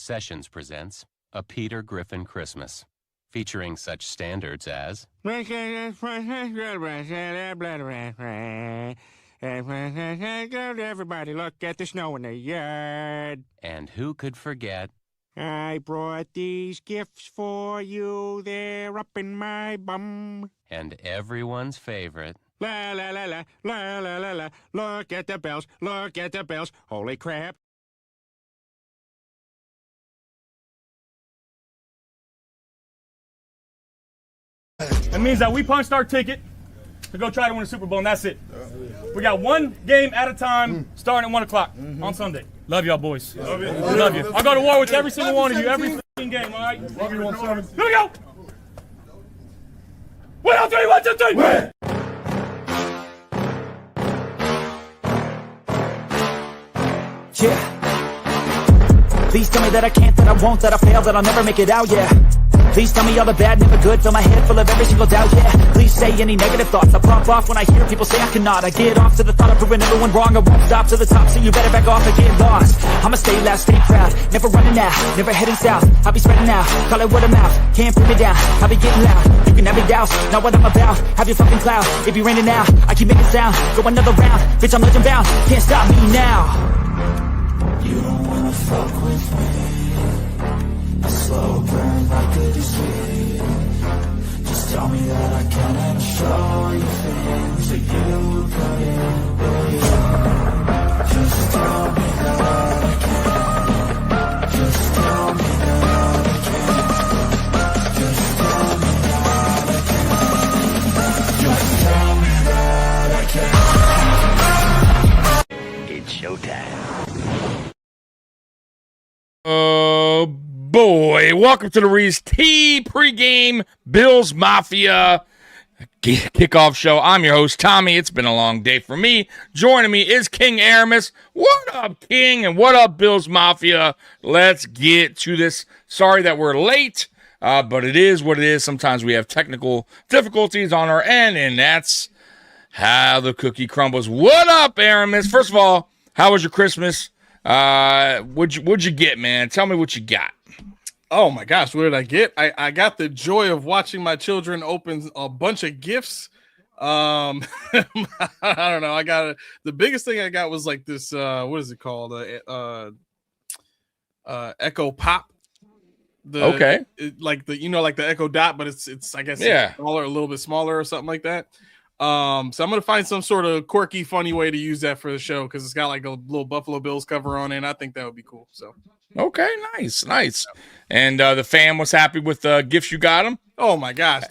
Sessions presents A Peter Griffin Christmas, featuring such standards as Everybody look at the snow in the yard. And who could forget I brought these gifts for you, they're up in my bum. and everyone's favorite La la la la, la la la la, look at the bells, holy crap. That means that we punched our ticket to go try to win the Super Bowl, and that's it. We got one game at a time, starting at 1 o'clock on Sunday. Love y'all, boys. Love you. Love you. I'll go to war with every single one of you, every game, all right? Love you, 1-7. Here we go. 1, 2, 3, 1, 2, 3. Win. Yeah. Please tell me that I can't, that I won't, that I fail, that I'll never make it out, yeah. Please tell me all the bad, never good, fill my head full of every single doubt, yeah. Please say any negative thoughts, I pop off when I hear people say I cannot. I get off to the thought of proving everyone wrong, I won't stop to the top, so you better back off and get lost. I'ma stay loud, stay proud, never running out, never heading south. I'll be spreading out, call it word of mouth, can't put me down, I'll be getting loud. You can have me doubts, not what I'm about, have your fucking cloud. It be raining now, I keep making sound, go another round, bitch I'm legend bound, can't stop me now. You don't wanna fuck with me, a slow burn like a disease. Just tell me that I can and I'll show you things that you couldn't believe. Just tell me that I can. Just tell me that I can. Just tell me that I can. Just tell me that I can. It's showtime. Oh boy, welcome to the Reese T pregame Bills Mafia kickoff show. I'm your host, Tommy. It's been a long day for me. Joining me is King Aramis. What up, King? And what up, Bills Mafia? Let's get to this. Sorry that we're late, but it is what it is. Sometimes we have technical difficulties on our end, and that's how the cookie crumbles. What up, Aramis? First of all, how was your Christmas? What'd you get, man? Tell me what you got. Oh my gosh, what did I get? I got the joy of watching my children open a bunch of gifts. I don't know. The biggest thing I got was like this. What is it called? Echo Pop. Okay. Like the Echo Dot, but it's I guess smaller, a little bit smaller or something like that. So I'm gonna find some sort of quirky, funny way to use that for the show because it's got like a little Buffalo Bills cover on it. And I think that would be cool. So. Okay, nice. And the fam was happy with the gifts you got them? Oh my gosh,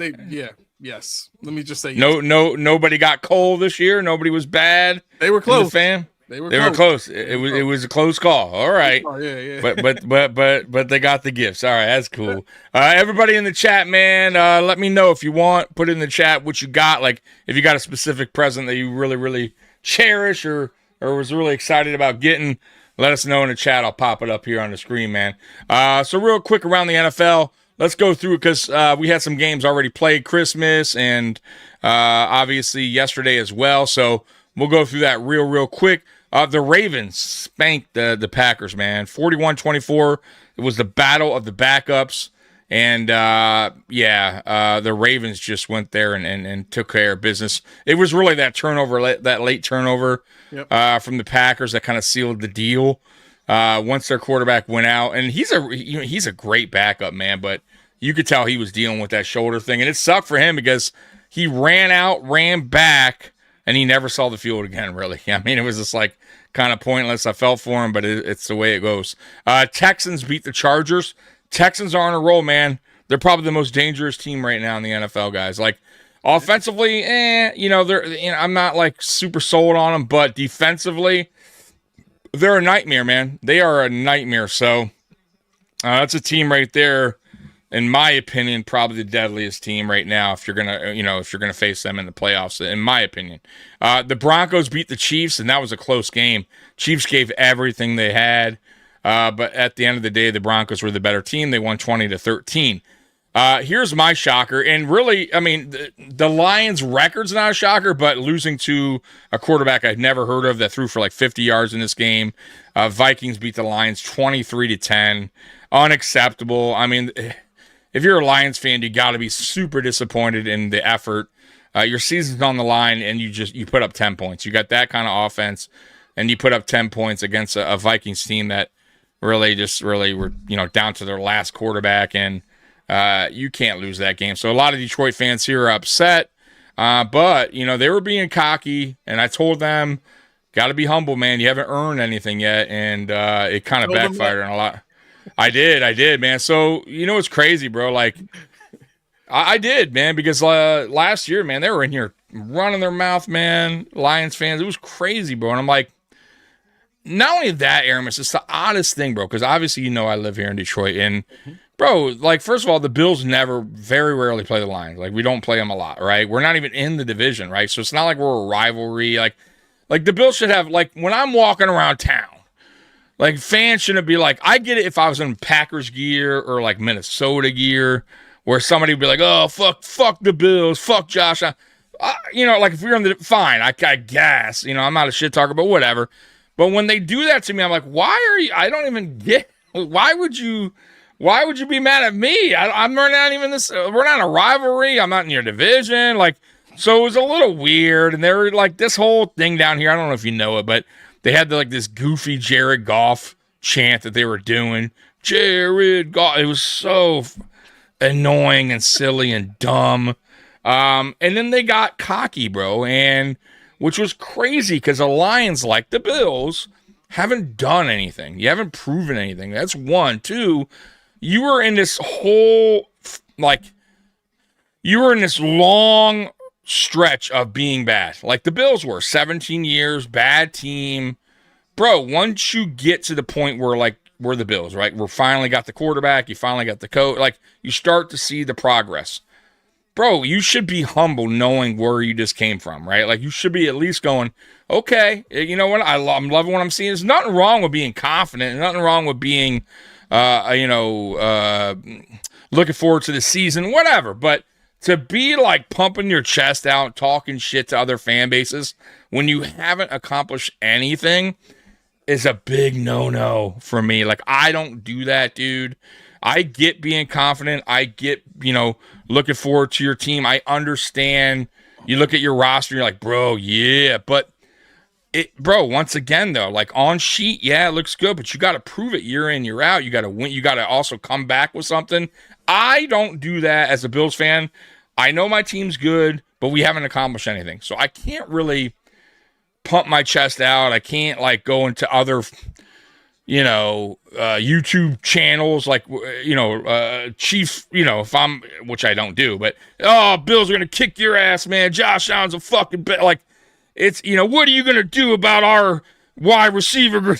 yes. Let me just say yes. Nobody got cold this year. Nobody was bad. They were close. The fam, they were close. It was a close call. All right. Oh, yeah. But they got the gifts. All right, that's cool. Everybody in the chat, man, let me know if you want. Put in the chat what you got. Like if you got a specific present that you really, really cherish or was really excited about getting. Let us know in the chat. I'll pop it up here on the screen, man. So real quick around the NFL, let's go through it because we had some games already played Christmas and obviously yesterday as well. So we'll go through that real quick. The Ravens spanked the Packers, man. 41-24. It was the battle of the backups. And, the Ravens just went there and took care of business. It was really that turnover, that late turnover from the Packers that kind of sealed the deal once their quarterback went out. And he's a great backup, man, but you could tell he was dealing with that shoulder thing. And it sucked for him because he ran back, and he never saw the field again, really. I mean, it was just like kind of pointless. I felt for him, but it's the way it goes. Texans beat the Chargers. Texans are on a roll, man. They're probably the most dangerous team right now in the NFL, guys. Like offensively, I'm not like super sold on them, but defensively, they're a nightmare, man. They are a nightmare. So that's a team right there, in my opinion, probably the deadliest team right now. If you're gonna face them in the playoffs, in my opinion, the Broncos beat the Chiefs, and that was a close game. Chiefs gave everything they had. But at the end of the day, the Broncos were the better team. They won 20-13. Here's my shocker, and really, I mean, the Lions' record's not a shocker, but losing to a quarterback I'd never heard of that threw for like 50 yards in this game. Vikings beat the Lions 23-10. Unacceptable. I mean, if you're a Lions fan, you got to be super disappointed in the effort. Your season's on the line, and you put up 10 points. You got that kind of offense, and you put up 10 points against a Vikings team that really were down to their last quarterback, and you can't lose that game. So a lot of Detroit fans here are upset, but they were being cocky, and I told them, got to be humble, man. You haven't earned anything yet, and it kind of backfired on a lot. I did, man. So it's crazy, bro. Like I did, man, because last year, man, they were in here running their mouth, man. Lions fans, it was crazy, bro. And I'm like, not only that, Aramis, it's the oddest thing, bro, because obviously I live here in Detroit, and bro, like, first of all, the Bills very rarely play the Lions. Like, we don't play them a lot, right? We're not even in the division, right? So it's not like we're a rivalry. Like the Bills should have, like, when I'm walking around town, like, fans shouldn't be like, I get it if I was in Packers gear or, like, Minnesota gear, where somebody would be like, oh, fuck the Bills, fuck Josh. Like, if we're in the, fine, I guess, I'm not a shit talker, but whatever. But when they do that to me, I'm like, why are you, I don't even get, why would you be mad at me? I'm not even this. We're not a rivalry. I'm not in your division. Like, so it was a little weird. And they were like this whole thing down here. I don't know if you know it, but they had this goofy Jared Goff chant that they were doing. Jared Goff. It was so annoying and silly and dumb. And then they got cocky, bro, and which was crazy because the Lions, like the Bills, haven't done anything. You haven't proven anything. That's one. Two, you were in this whole, you were in this long stretch of being bad. Like the Bills were 17 years, bad team. Bro, once you get to the point where, we're the Bills, right? We're finally got the quarterback. You finally got the coach. You start to see the progress. Bro, you should be humble knowing where you just came from, right? You should be at least going, okay, you know what? I'm loving what I'm seeing. There's nothing wrong with being confident. There's nothing wrong with being looking forward to the season, whatever. But to be pumping your chest out, talking shit to other fan bases when you haven't accomplished anything is a big no-no for me. I don't do that, dude. I get being confident. I get, looking forward to your team. I understand. You look at your roster, you're like, bro, yeah. But once again, though, on sheet, yeah, it looks good, but you got to prove it year in, year out. You got to win. You got to also come back with something. I don't do that as a Bills fan. I know my team's good, but we haven't accomplished anything. So I can't really pump my chest out. I can't go into other, YouTube channels Chief, if I'm, which I don't do, but, oh, Bills are going to kick your ass, man. Josh Allen's a fucking it's, what are you going to do about our wide receiver?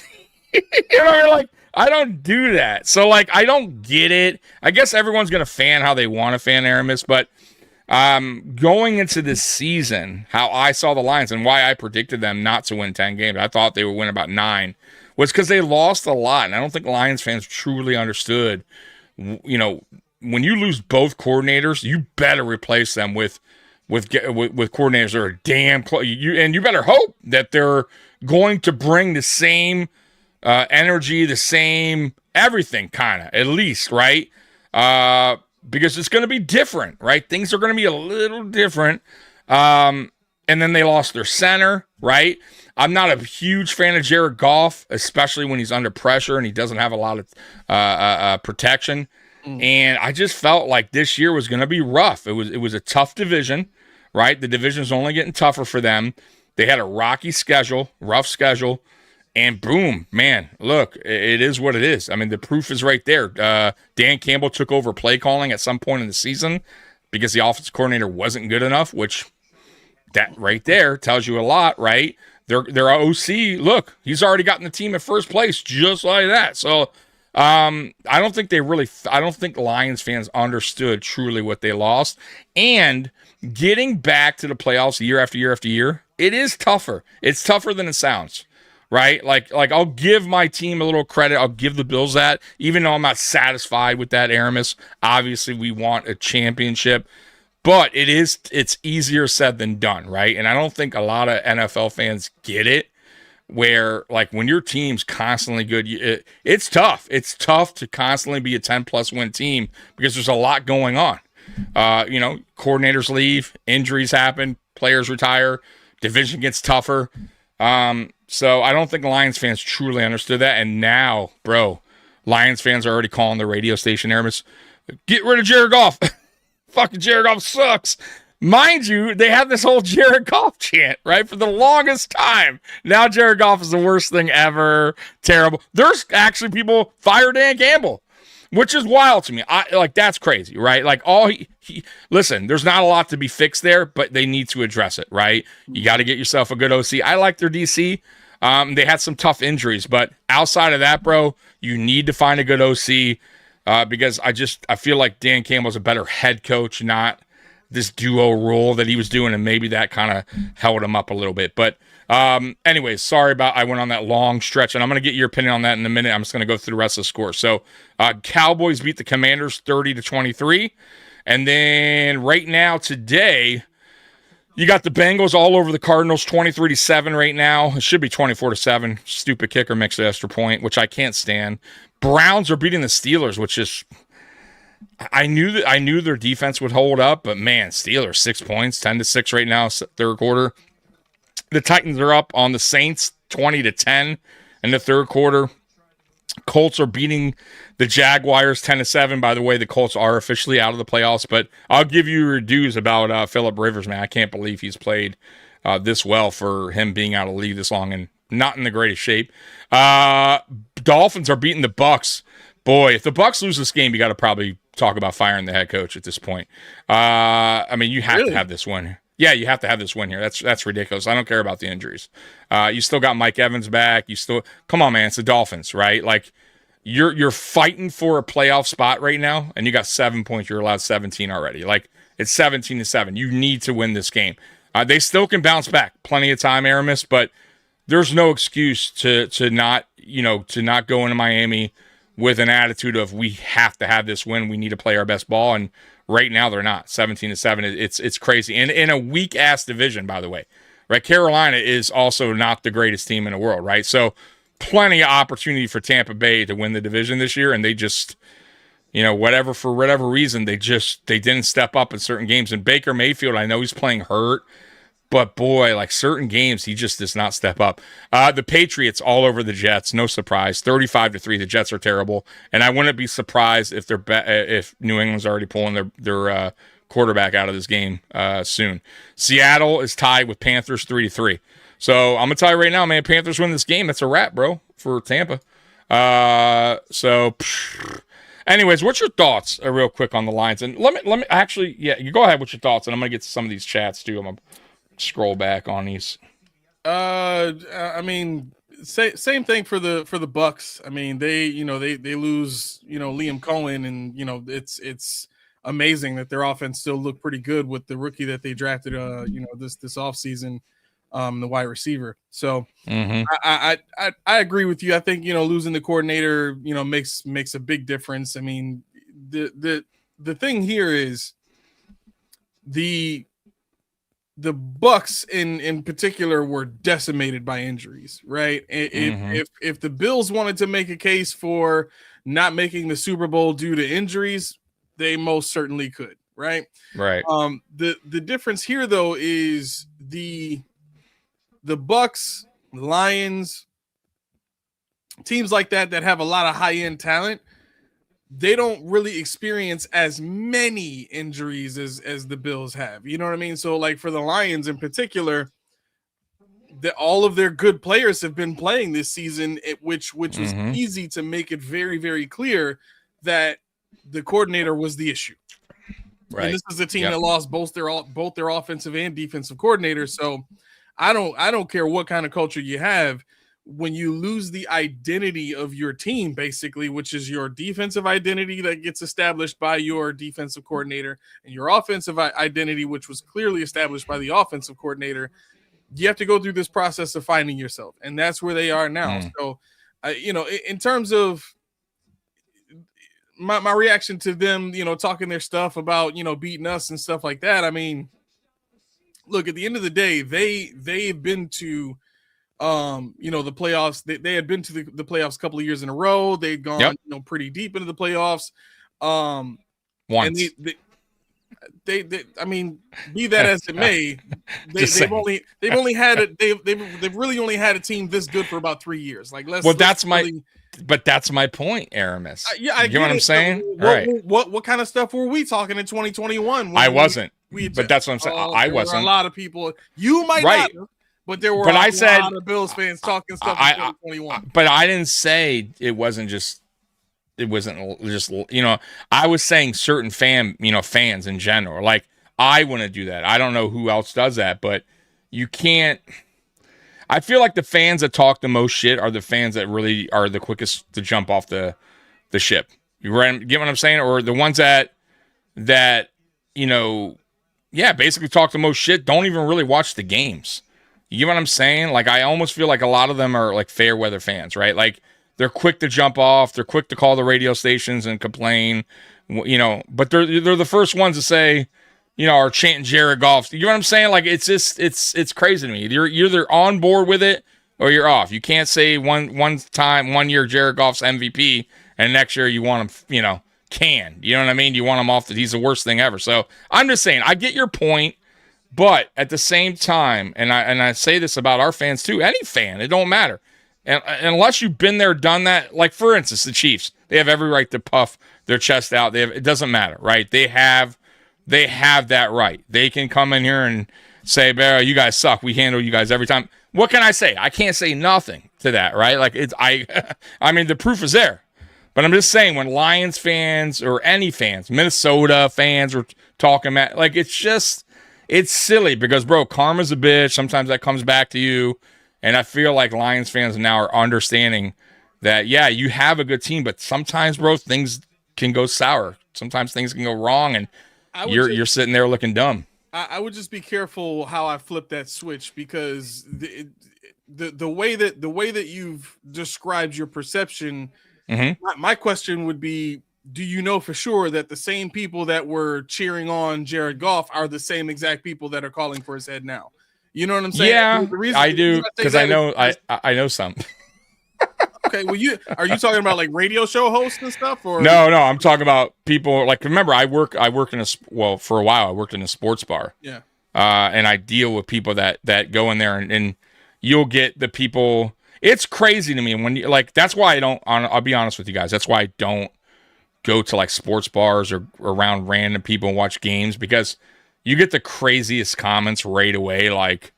I don't do that. So, I don't get it. I guess everyone's going to fan how they want to fan Aramis, but going into this season, how I saw the Lions and why I predicted them not to win 10 games, I thought they would win about 9, was because they lost a lot. And I don't think Lions fans truly understood, when you lose both coordinators, you better replace them with coordinators that are damn close. And you better hope that they're going to bring the same energy, the same everything, kind of, at least, right? Because it's going to be different, right? Things are going to be a little different. And then they lost their center, right? I'm not a huge fan of Jared Goff, especially when he's under pressure and he doesn't have a lot of protection. And I just felt like this year was going to be rough. It was a tough division, right? The division's only getting tougher for them. They had a rocky schedule, rough schedule, and boom, man, look, it is what it is. I mean, the proof is right there. Dan Campbell took over play calling at some point in the season because the offensive coordinator wasn't good enough, which that right there tells you a lot, right? Their OC, look, he's already gotten the team in first place just like that. So I don't think Lions fans understood truly what they lost. And getting back to the playoffs year after year after year, it is tougher. It's tougher than it sounds. right? Like I'll give my team a little credit. I'll give the Bills that, even though I'm not satisfied with that, Aramis. Obviously, we want a championship, but it's easier said than done, right? And I don't think a lot of NFL fans get it, where like when your team's constantly good, it's tough. It's tough to constantly be a 10+ win team because there's a lot going on. Coordinators leave, injuries happen, players retire, division gets tougher. So I don't think Lions fans truly understood that. And now, bro, Lions fans are already calling the radio station, Aramis, get rid of Jared Goff. Fucking Jared Goff sucks. Mind you, they had this whole Jared Goff chant, right, for the longest time. Now Jared Goff is the worst thing ever. Terrible. There's actually people fire Dan Campbell, which is wild to me. That's crazy, right? Like listen, there's not a lot to be fixed there, but they need to address it, right? You got to get yourself a good OC. I like their DC. They had some tough injuries, but outside of that, bro, you need to find a good OC. Because I feel like Dan Campbell's a better head coach, not this duo role that he was doing, and maybe that kind of held him up a little bit. But anyways, sorry about I went on that long stretch, and I'm going to get your opinion on that in a minute. I'm just going to go through the rest of the score. So Cowboys beat the Commanders 30-23. And then right now today, you got the Bengals all over the Cardinals 23-7 right now. It should be 24-7. Stupid kicker makes the extra point, which I can't stand. Browns are beating the Steelers, which is I knew their defense would hold up, but man, Steelers 6 points, 10-6 right now, third quarter. The Titans are up on the Saints 20-10 in the third quarter. Colts are beating the Jaguars 10-7. By the way, the Colts are officially out of the playoffs, but I'll give you your dues about Phillip Rivers, man. I can't believe he's played this well for him being out of the league this long and not in the greatest shape. Dolphins are beating the Bucks. Boy, if the Bucks lose this game, you got to probably talk about firing the head coach at this point. You have to have this win. Yeah, you have to have this win here. That's ridiculous. I don't care about the injuries. You still got Mike Evans back. Come on, man. It's the Dolphins, right? Like you're fighting for a playoff spot right now, and you got 7 points. You're allowed 17 already. Like it's 17-7. You need to win this game. They still can bounce back. Plenty of time, Aramis, but there's no excuse to not go into Miami with an attitude of we have to have this win. We need to play our best ball, and right now they're not. 17-7. It's crazy, and in a weak ass division, by the way, right? Carolina is also not the greatest team in the world, right? So plenty of opportunity for Tampa Bay to win the division this year, and they just, for whatever reason, they didn't step up in certain games. And Baker Mayfield, I know he's playing hurt, but boy, like certain games, he just does not step up. The Patriots all over the Jets, no surprise, 35-3. The Jets are terrible, and I wouldn't be surprised if if New England's already pulling their quarterback out of this game soon. Seattle is tied with Panthers 3-3. So I'm gonna tell you right now, man, Panthers win this game, that's a wrap, bro, for Tampa. Anyways, what's your thoughts, real quick, on the Lions? And let me actually, you go ahead with your thoughts, and I'm gonna get to some of these chats too. I'm gonna scroll back on these. Same thing for the Bucks. I mean, they lose, Liam Cohen, and it's amazing that their offense still looked pretty good with the rookie that they drafted this offseason, the wide receiver. So I agree with you. I think losing the coordinator makes a big difference. I mean, the thing here is the Bucks in particular were decimated by injuries, right? If the Bills wanted to make a case for not making the Super Bowl due to injuries, they most certainly could, right? Right. The difference here though is the Bucks, Lions, teams like that have a lot of high-end talent, they don't really experience as many injuries as the Bills have. You know what I mean? So like for the Lions in particular, all of their good players have been playing this season, which was easy to make it very, very clear that the coordinator was the issue. Right. And this is a team that lost both their offensive and defensive coordinators. So I don't care what kind of culture you have. When you lose the identity of your team, basically, which is your defensive identity that gets established by your defensive coordinator, and your offensive identity, which was clearly established by the offensive coordinator, you have to go through this process of finding yourself, and that's where they are now. So, in terms of my reaction to them, talking their stuff about, beating us and stuff like that. I mean, look, at the end of the day, they've been to, the playoffs. They had been to the playoffs a couple of years in a row. They'd gone, pretty deep into the playoffs. Once. And they I mean, be that as it may, they've really only had a team this good for about 3 years. Like, but that's my point, Aramis. I get what I'm saying. So, right. What kind of stuff were we talking in 2021? I wasn't. But that's what I'm saying. I wasn't. A lot of people. You might not have, but there were a lot of Bills fans talking stuff in 2021. But I didn't say it wasn't just. It wasn't just, I was saying certain fans in general. Like, I wouldn't do that. I don't know who else does that, but you can't. I feel like the fans that talk the most shit are the fans that really are the quickest to jump off the ship. You get what I'm saying? Or the ones that basically talk the most shit, don't even really watch the games. You get what I'm saying? Like, I almost feel like a lot of them are like fair weather fans, right? Like, they're quick to jump off. They're quick to call the radio stations and complain, but they're the first ones to say, are chanting Jared Goff. You know what I'm saying? Like, it's just, it's crazy to me. You're either on board with it or you're off. You can't say one year Jared Goff's MVP and next year you want him, canned. You know what I mean? You want him off that he's the worst thing ever. So I'm just saying, I get your point, but at the same time, and I say this about our fans too, any fan, it don't matter. And unless you've been there, done that, like, for instance, the Chiefs, they have every right to puff their chest out. It doesn't matter, right? They have that right. They can come in here and say, "Barrow, you guys suck. We handle you guys every time." What can I say? I can't say nothing to that, right? Like, I mean, the proof is there. But I'm just saying, when Lions fans or any fans, Minnesota fans are talking about, like, it's silly because, bro, karma's a bitch. Sometimes that comes back to you. And I feel like Lions fans now are understanding that, yeah, you have a good team, but sometimes, bro, things can go sour. Sometimes things can go wrong, and you're sitting there looking dumb. I would just be careful how I flip that switch, because the way that you've described your perception, my question would be, do you know for sure that the same people that were cheering on Jared Goff are the same exact people that are calling for his head now? You know what I'm saying? Yeah, I do, because I know some. Okay, well, are you talking about like radio show hosts and stuff, or no? I'm talking about people like, remember, I work in for a while I worked in a sports bar. Yeah. And I deal with people that go in there and you'll get the people. It's crazy to me when you, like, that's why I'll be honest with you guys. That's why I don't go to like sports bars or around random people and watch games, because you get the craziest comments right away. Like,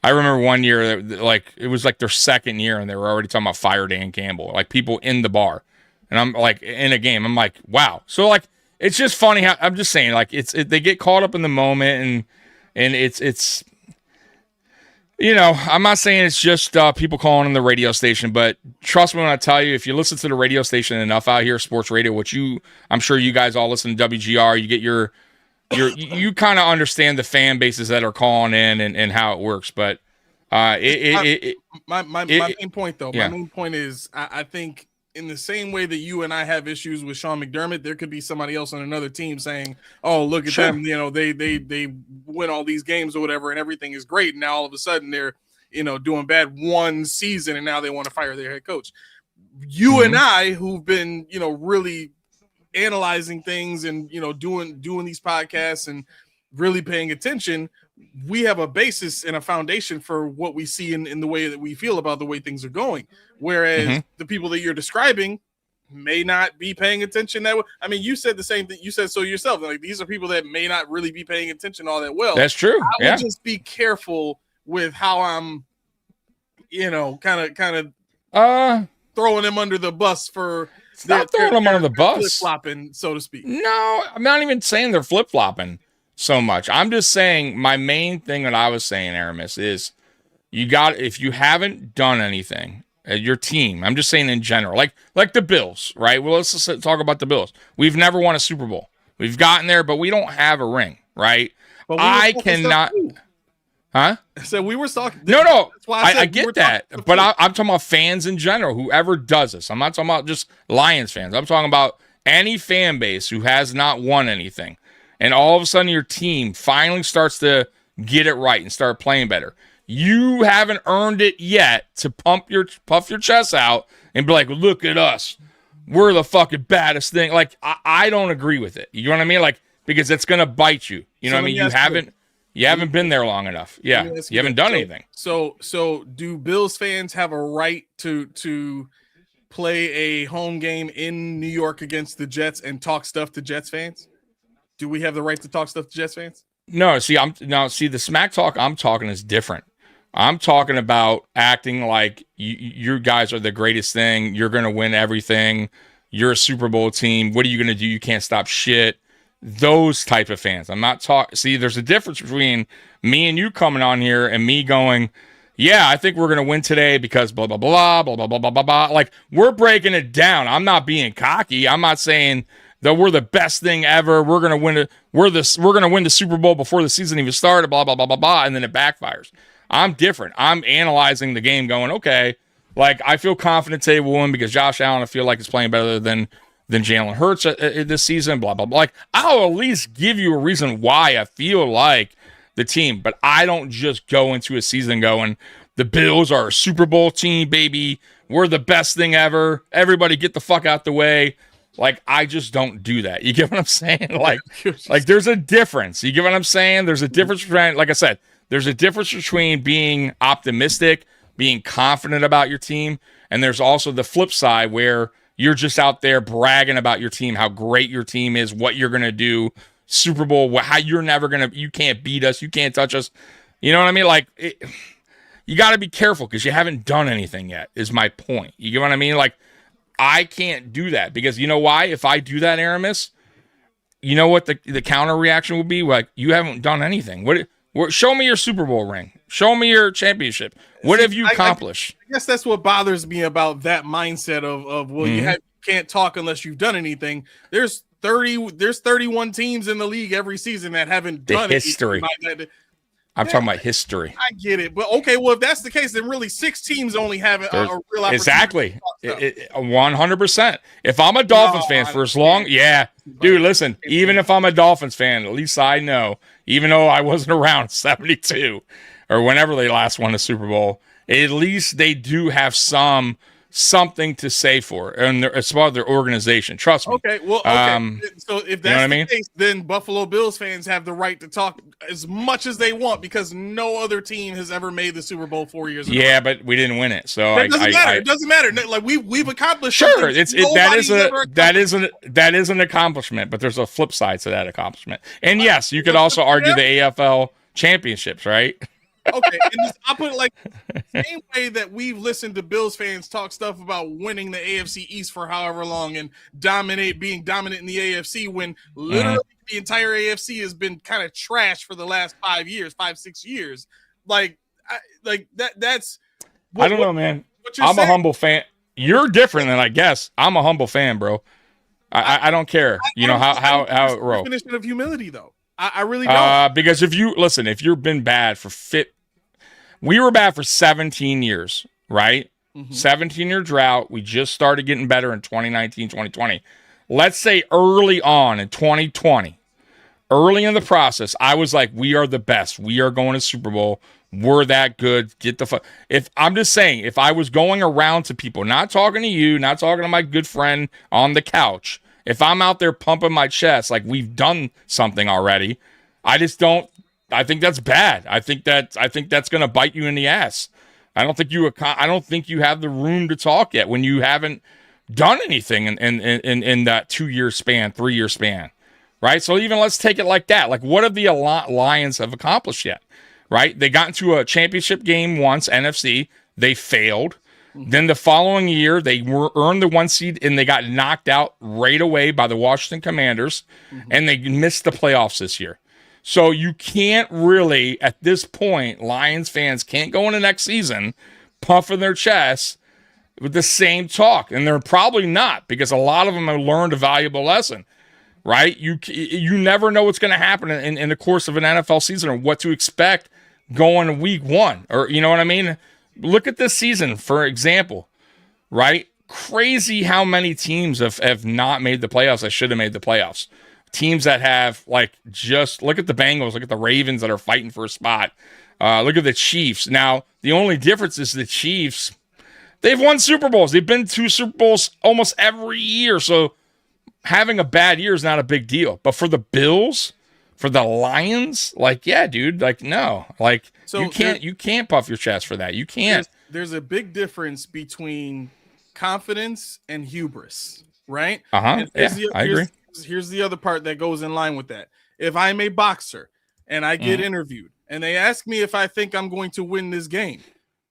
I remember one year, like, it was like their second year, and they were already talking about Fire Dan Campbell, like people in the bar. And I'm like, in a game, I'm like, wow. So, like, it's just funny how, I'm just saying, like, they get caught up in the moment, and it's I'm not saying it's just people calling on the radio station, but trust me when I tell you, if you listen to the radio station enough out here, sports radio, which I'm sure you guys all listen to WGR, you get you kind of understand the fan bases that are calling in and how it works. But my main point, though, yeah. My main point is, I think in the same way that you and I have issues with Sean McDermott, there could be somebody else on another team saying, "Oh, look at them, they win all these games or whatever, and everything is great." And now all of a sudden they're doing bad one season, and now they want to fire their head coach. You and I, who've been really analyzing things and doing these podcasts and really paying attention, we have a basis and a foundation for what we see in the way that we feel about the way things are going. Whereas the people that you're describing may not be paying attention that way. I mean, you said the same thing. You said so yourself. Like, these are people that may not really be paying attention all that well. That's true. I would just be careful with how I'm, kind of throwing them under the bus for. Stop throwing them under the bus. Flip-flopping, so to speak. No, I'm not even saying they're flip-flopping so much. I'm just saying my main thing that I was saying, Aramis, is if you haven't done anything, your team, I'm just saying in general, like the Bills, right? Well, let's just talk about the Bills. We've never won a Super Bowl. We've gotten there, but we don't have a ring, right? But I cannot. Huh? So we were talking. No. That's why I get that, but I'm talking about fans in general. Whoever does this, I'm not talking about just Lions fans. I'm talking about any fan base who has not won anything, and all of a sudden your team finally starts to get it right and start playing better. You haven't earned it yet to puff your chest out and be like, look at us. We're the fucking baddest thing. Like, I don't agree with it. You know what I mean? Like, because it's going to bite you. You know what I mean? You haven't been there long enough. Yeah. You haven't done anything. So do Bills fans have a right to play a home game in New York against the Jets and talk stuff to Jets fans? Do we have the right to talk stuff to Jets fans? No, the smack talk I'm talking is different. I'm talking about acting like you guys are the greatest thing. You're going to win everything. You're a Super Bowl team. What are you going to do? You can't stop shit. Those type of fans. I'm not talking. See, there's a difference between me and you coming on here and me going, yeah, I think we're going to win today because blah, blah, blah, blah, blah, blah, blah, blah, blah. Like, we're breaking it down. I'm not being cocky. I'm not saying that we're the best thing ever. We're going to win it. We're going to win the Super Bowl before the season even started, blah, blah, blah, blah, blah. And then it backfires. I'm different. I'm analyzing the game going, okay, like, I feel confident today we'll win because Josh Allen, I feel like, is playing better than Jalen Hurts this season, blah, blah, blah. Like, I'll at least give you a reason why I feel like the team, but I don't just go into a season going, the Bills are a Super Bowl team, baby. We're the best thing ever. Everybody get the fuck out the way. Like, I just don't do that. You get what I'm saying? Like there's a difference. You get what I'm saying? There's a difference between, like I said, there's a difference between being optimistic, being confident about your team, and there's also the flip side where you're just out there bragging about your team, how great your team is, what you're going to do, Super Bowl, how you're never going to, you can't beat us, you can't touch us. You know what I mean? Like, you got to be careful because you haven't done anything yet, is my point. You get what I mean? Like, I can't do that because you know why? If I do that, Aramis, you know what the counter reaction will be? Like, you haven't done anything. Show me your Super Bowl ring. Show me your championship. What have you accomplished? I guess that's what bothers me about that mindset of well, you can't talk unless you've done anything. There's 31 teams in the league every season that haven't done history. I'm talking about history. I get it, but okay. Well, if that's the case, then really 6 teams only have a real opportunity. Exactly, 100%. If I'm a Dolphins fan for as long, dude, listen. Even if I'm a Dolphins fan, at least I know. Even though I wasn't around 72 or whenever they last won the Super Bowl, at least they do have something to say for it, and as far as their organization. Trust me. Okay, well, so if that's the case, then Buffalo Bills fans have the right to talk as much as they want because no other team has ever made the Super Bowl 4 years ago. Yeah, but we didn't win it, so it doesn't matter. It doesn't matter. Like we've accomplished. Sure, that is an accomplishment, but there's a flip side to that accomplishment. And yes, you could also argue the AFL championships, right? Okay, and I'll put it like the same way that we've listened to Bills fans talk stuff about winning the AFC East for however long and being dominant in the AFC when literally the entire AFC has been kind of trash for the last 5-6 years. That's I don't know, man. I'm a humble fan. You're different than I guess. I'm a humble fan, bro. I don't care. You know how it rolls. Definition of humility, though. I really don't. Because if you've been bad we were bad for 17 years, right? 17-year drought. We just started getting better in 2019, 2020. Let's say early on in 2020, early in the process, I was like, we are the best. We are going to Super Bowl. We're that good. Get the fuck. If I'm just saying, if I was going around to people, not talking to you, not talking to my good friend on the couch, if I'm out there pumping my chest like we've done something already, I think that's bad. I think that's going to bite you in the ass. I don't think you have the room to talk yet when you haven't done anything in that 2-year span, 3-year span, right? So even let's take it like that. Like, what have the Lions have accomplished yet, right? They got into a championship game once, NFC. They failed. Then the following year, they earned the 1 seed, and they got knocked out right away by the Washington Commanders, and they missed the playoffs this year. So you can't really, at this point, Lions fans can't go into next season puffing their chests with the same talk. And they're probably not, because a lot of them have learned a valuable lesson, right? You never know what's going to happen in the course of an NFL season or what to expect going to week 1, or you know what I mean? Look at this season, for example, right? Crazy how many teams have not made the playoffs that should have made the playoffs. Teams that have, like, just look at the Bengals, look at the Ravens that are fighting for a spot. Look at the Chiefs. Now, the only difference is the Chiefs, they've won Super Bowls. They've been to Super Bowls almost every year. So having a bad year is not a big deal. But for the Bills, for the Lions, like, yeah, dude, like, no. Like, so you can't puff your chest for that. You can't. There's a big difference between confidence and hubris, right? Yeah, I agree. Here's the other part that goes in line with that. If I'm a boxer and I get interviewed and they ask me if I think I'm going to win this game,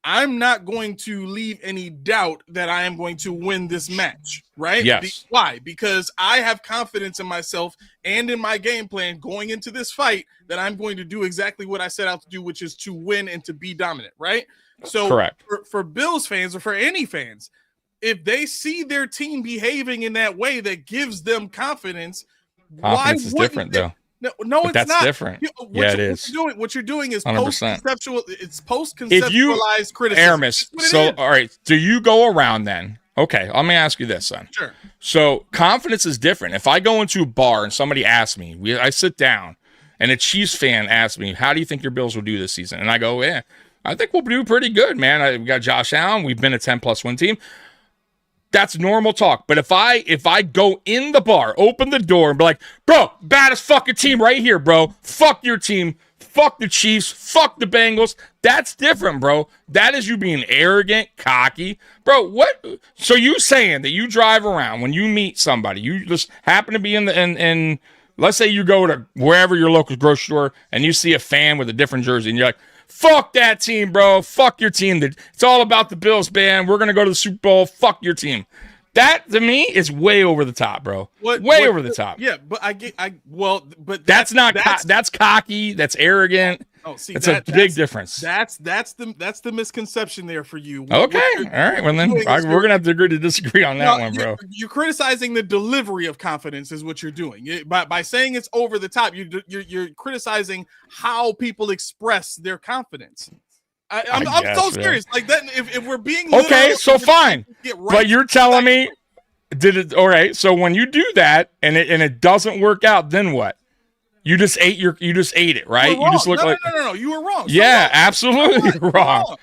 I'm not going to leave any doubt that I am going to win this match, right? Yes. Why? Because I have confidence in myself and in my game plan going into this fight that I'm going to do exactly what I set out to do, which is to win and to be dominant, right? So correct. For Bills fans or for any fans, if they see their team behaving in that way that gives them confidence, confidence is different, though. No, it's that's not. different. It is. What you're doing is 100%. post-conceptual. It's post-conceptualized criticism. Aramis, so all right, do you go around then? Okay, let me ask you this, son. Sure. So confidence is different. If I go into a bar and somebody asks me, I sit down, and a Chiefs fan asks me, "How do you think your Bills will do this season?" And I go, "Yeah, I think we'll do pretty good, man. We got Josh Allen. We've been a 10+ win team." That's normal talk. But if I go in the bar, open the door, and be like, "Bro, baddest fucking team right here, bro. Fuck your team. Fuck the Chiefs. Fuck the Bengals." That's different, bro. That is you being arrogant, cocky. Bro, what? So you saying that you drive around when you meet somebody, you just happen to be in let's say you go to wherever your local grocery store and you see a fan with a different jersey and you're like, "Fuck that team, bro. Fuck your team. It's all about the Bills, man. We're going to go to the Super Bowl. Fuck your team." That, to me, is way over the top, bro. Way over the top. Yeah, but that's cocky. That's arrogant. Oh, see, that's a big difference. That's the misconception there for you. Okay, all right. Well, then we're gonna have to agree to disagree on that one, bro. You're criticizing the delivery of confidence, is what you're doing. By saying it's over the top, you're criticizing how people express their confidence. I'm so serious. Like that. If we're being okay, so fine. But you're telling me, did it? All right. So when you do that and it doesn't work out, then what? You just ate it, right? You just look like no. You were wrong. Yeah, absolutely wrong.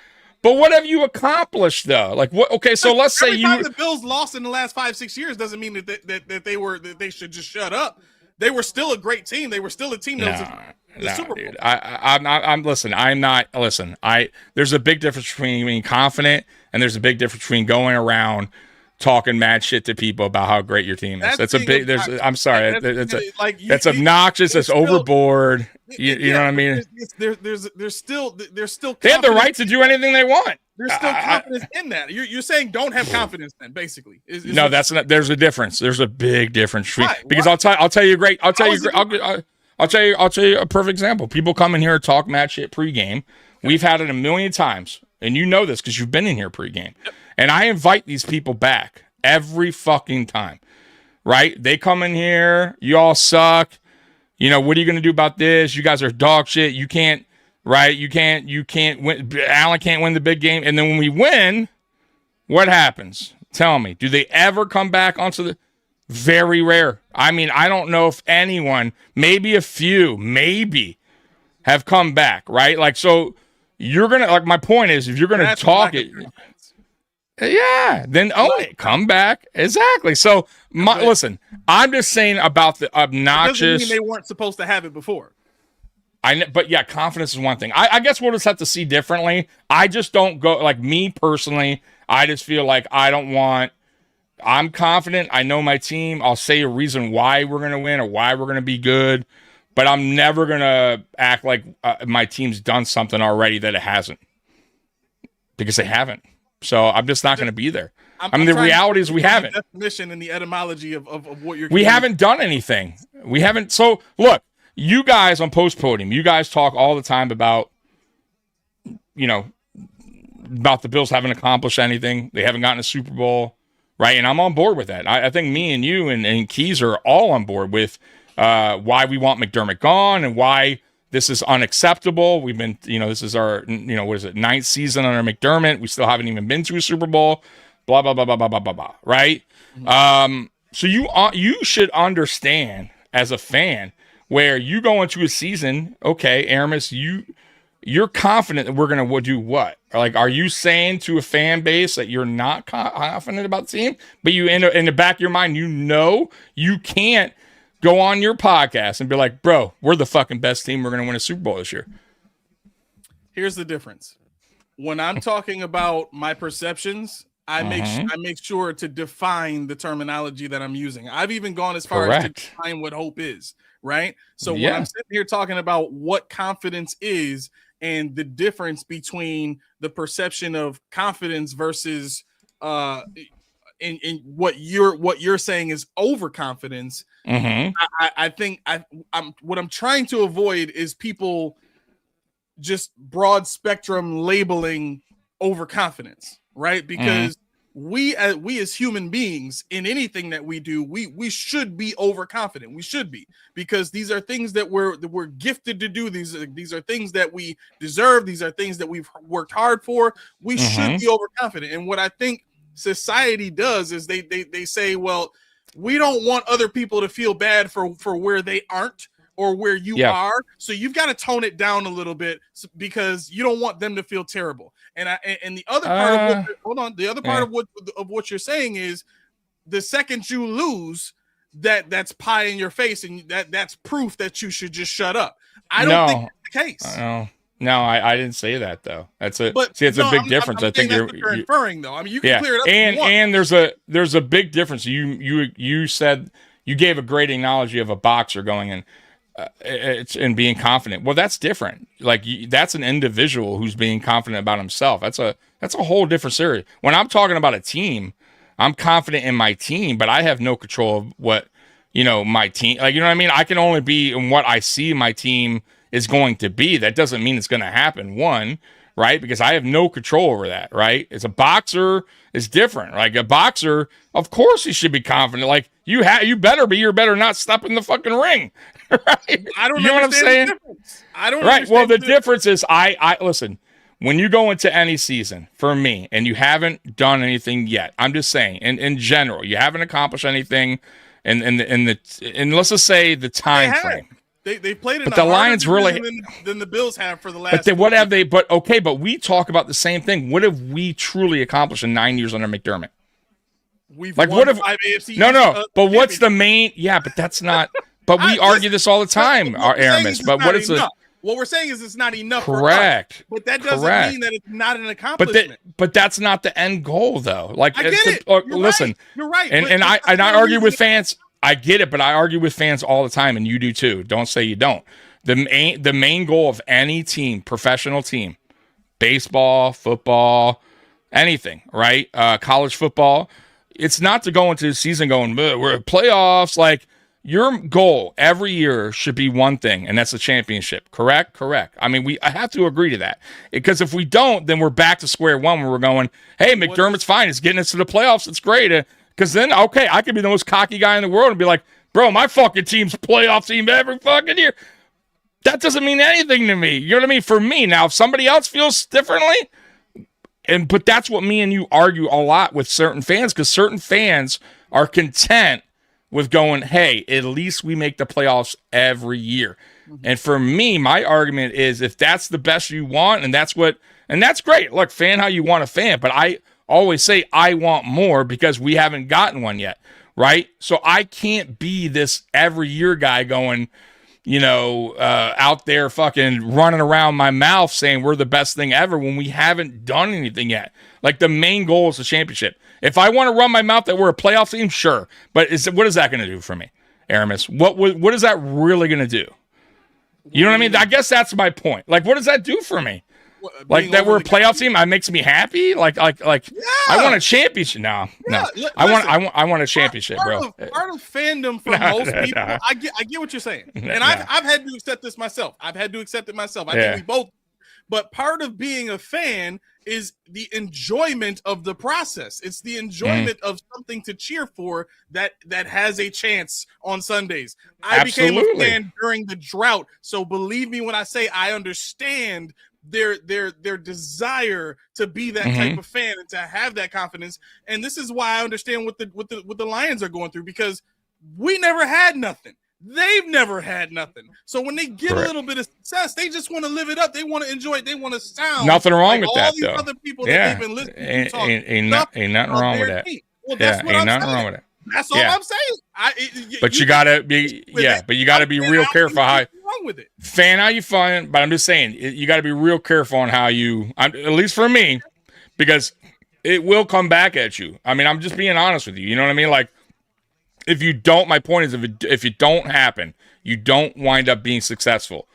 But what have you accomplished though? Like what? Okay, so let's say the Bills lost in the last 5-6 years doesn't mean that they should just shut up. They were still a great team. They were still a team that was the Super Bowl. Dude. There's a big difference between being confident and there's a big difference between going around talking mad shit to people about how great your team is. That's a big. I'm sorry. That's obnoxious. It's overboard. You know what I mean? There's still. They have the right to do anything they want. There's still confidence in that. You're saying don't have confidence then, basically. No, that's not. There's a difference. There's a big difference. Because I'll tell you a perfect example. People come in here and talk mad shit pregame. We've had it a million times, and you know this because you've been in here pregame. Yep. And I invite these people back every fucking time, right? They come in here, you all suck. You know, what are you going to do about this? You guys are dog shit. You can't, right? You can't win. Allen can't win the big game. And then when we win, what happens? Tell me, do they ever come back onto the... Very rare. I mean, I don't know if anyone, maybe a few, have come back, right? Like, so you're going to, like, my point is, if you're going to talk it... Yeah, then own it. Come back. Exactly. So, listen, I'm just saying about the obnoxious. It doesn't mean they weren't supposed to have it before. But yeah, confidence is one thing. I guess we'll just have to see differently. I just don't go, like me personally, I just feel like I'm confident. I know my team. I'll say a reason why we're going to win or why we're going to be good. But I'm never going to act like my team's done something already that it hasn't. Because they haven't. So I'm just not going to be there. The reality is we haven't. The definition and the etymology of what you're. We haven't done anything. We haven't. So look, you guys on Post Podium, you guys talk all the time about, about the Bills haven't accomplished anything. They haven't gotten a Super Bowl, right? And I'm on board with that. I think me and you and Keys are all on board with why we want McDermott gone and why this is unacceptable. We've been, this is our, what is it, 9th season under McDermott. We still haven't even been to a Super Bowl. Blah blah blah blah blah blah blah blah. Right? So you should understand as a fan where you go into a season. Okay, Aramis, you're confident that we're going to do what? Like, are you saying to a fan base that you're not confident about the team, but you in the back of your mind, you can't go on your podcast and be like, bro, we're the fucking best team. We're going to win a Super Bowl this year. Here's the difference. When I'm talking about my perceptions, I make sure to define the terminology that I'm using. I've even gone as far as to define what hope is, right? So when I'm sitting here talking about what confidence is and the difference between the perception of confidence versus in what you're saying is overconfidence, I think what I'm trying to avoid is people just broad spectrum labeling overconfidence, right? Because we as human beings in anything that we do, we should be overconfident. We should be, because these are things that we're gifted to do. These are things that we deserve. These are things that we've worked hard for. We should be overconfident. And what I think society does is they say, well, we don't want other people to feel bad for where they aren't or where you are. So you've got to tone it down a little bit because you don't want them to feel terrible. And the other part of what you're saying is the second you lose, that's pie in your face, and that's proof that you should just shut up. I don't think that's the case. No, I didn't say that though. It's a big difference. I think you're inferring though. I mean, you can clear it up. And there's a big difference. You said, you gave a great analogy of a boxer going in. And being confident. Well, that's different. Like that's an individual who's being confident about himself. That's a whole different series. When I'm talking about a team, I'm confident in my team, but I have no control of what, my team, like, you know what I mean? I can only be in what I see my team is going to be. That doesn't mean it's going to happen. One, right? Because I have no control over that, right? As a boxer is different. Like a boxer, of course he should be confident. Like you better be, you better not step in the fucking ring. Right? I don't know what I'm saying. I don't. Right. Well, the difference is, I listen. When you go into any season, for me, and you haven't done anything yet, I'm just saying, in general, you haven't accomplished anything, and let's just say the time frame. They played, but the Lions really than the Bills have for the last. But what have they? But okay, but we talk about the same thing. What have we truly accomplished in 9 years under McDermott? We've won 5 AFC. No. But what's the main? Yeah, but that's not. But we argue this all the time, Aramis. But what is it? What we're saying is it's not enough. Correct. For us, but that doesn't mean that it's not an accomplishment. But that's not the end goal, though. Like, I get it. Listen, you're right. And I argue with fans. I get it, but I argue with fans all the time, and you do too. Don't say you don't. The main goal of any team, professional team, baseball, football, anything, right? College football. It's not to go into the season going, we're at playoffs. Like, your goal every year should be one thing, and that's a championship. Correct? Correct. I mean, I have to agree to that. Because if we don't, then we're back to square one where we're going, hey, McDermott's fine. It's getting us to the playoffs. It's great. Because then, okay, I could be the most cocky guy in the world and be like, bro, my fucking team's playoff team every fucking year. That doesn't mean anything to me. You know what I mean? For me, now, if somebody else feels differently, but that's what me and you argue a lot with certain fans, because certain fans are content with going, hey, at least we make the playoffs every year. And for me, my argument is, if that's the best you want, and that's great. Look, fan how you want to fan, but I always say I want more because we haven't gotten one yet, right? So I can't be this every year guy going, out there fucking running around my mouth saying we're the best thing ever when we haven't done anything yet. Like, the main goal is the championship. If I want to run my mouth that we're a playoff team, sure. But what is that going to do for me, Aramis? What is that really going to do? You know what I mean? I guess that's my point. Like, what does that do for me? Like, that we're a playoff team, that makes me happy. Like, I want a championship. No. I want a championship, bro. Part of fandom for most people. I get what you're saying, and I've had to accept this myself. I think we But part of being a fan is the enjoyment of the process. It's the enjoyment of something to cheer for that has a chance on Sundays. I became a fan during the drought, so believe me when I say I understand their desire to be that type of fan and to have that confidence. And this is why I understand what the Lions are going through, because we never had nothing. They've never had nothing. So when they get a little bit of success, they just want to live it up. They want to enjoy it. They want to sound nothing wrong with all that, these though. other people that they've been listening to talk. Ain't nothing wrong with that. Well, that's what ain't I'm nothing saying. wrown with it. That's all I'm saying. But you gotta be, but you gotta be real careful how. Wrong with it. Fan how you find, but I'm just saying you got to be real careful on how you. At least for me, because it will come back at you. I mean, I'm just being honest with you. You know what I mean? Like, if you don't, my point is, if it don't happen, you don't wind up being successful.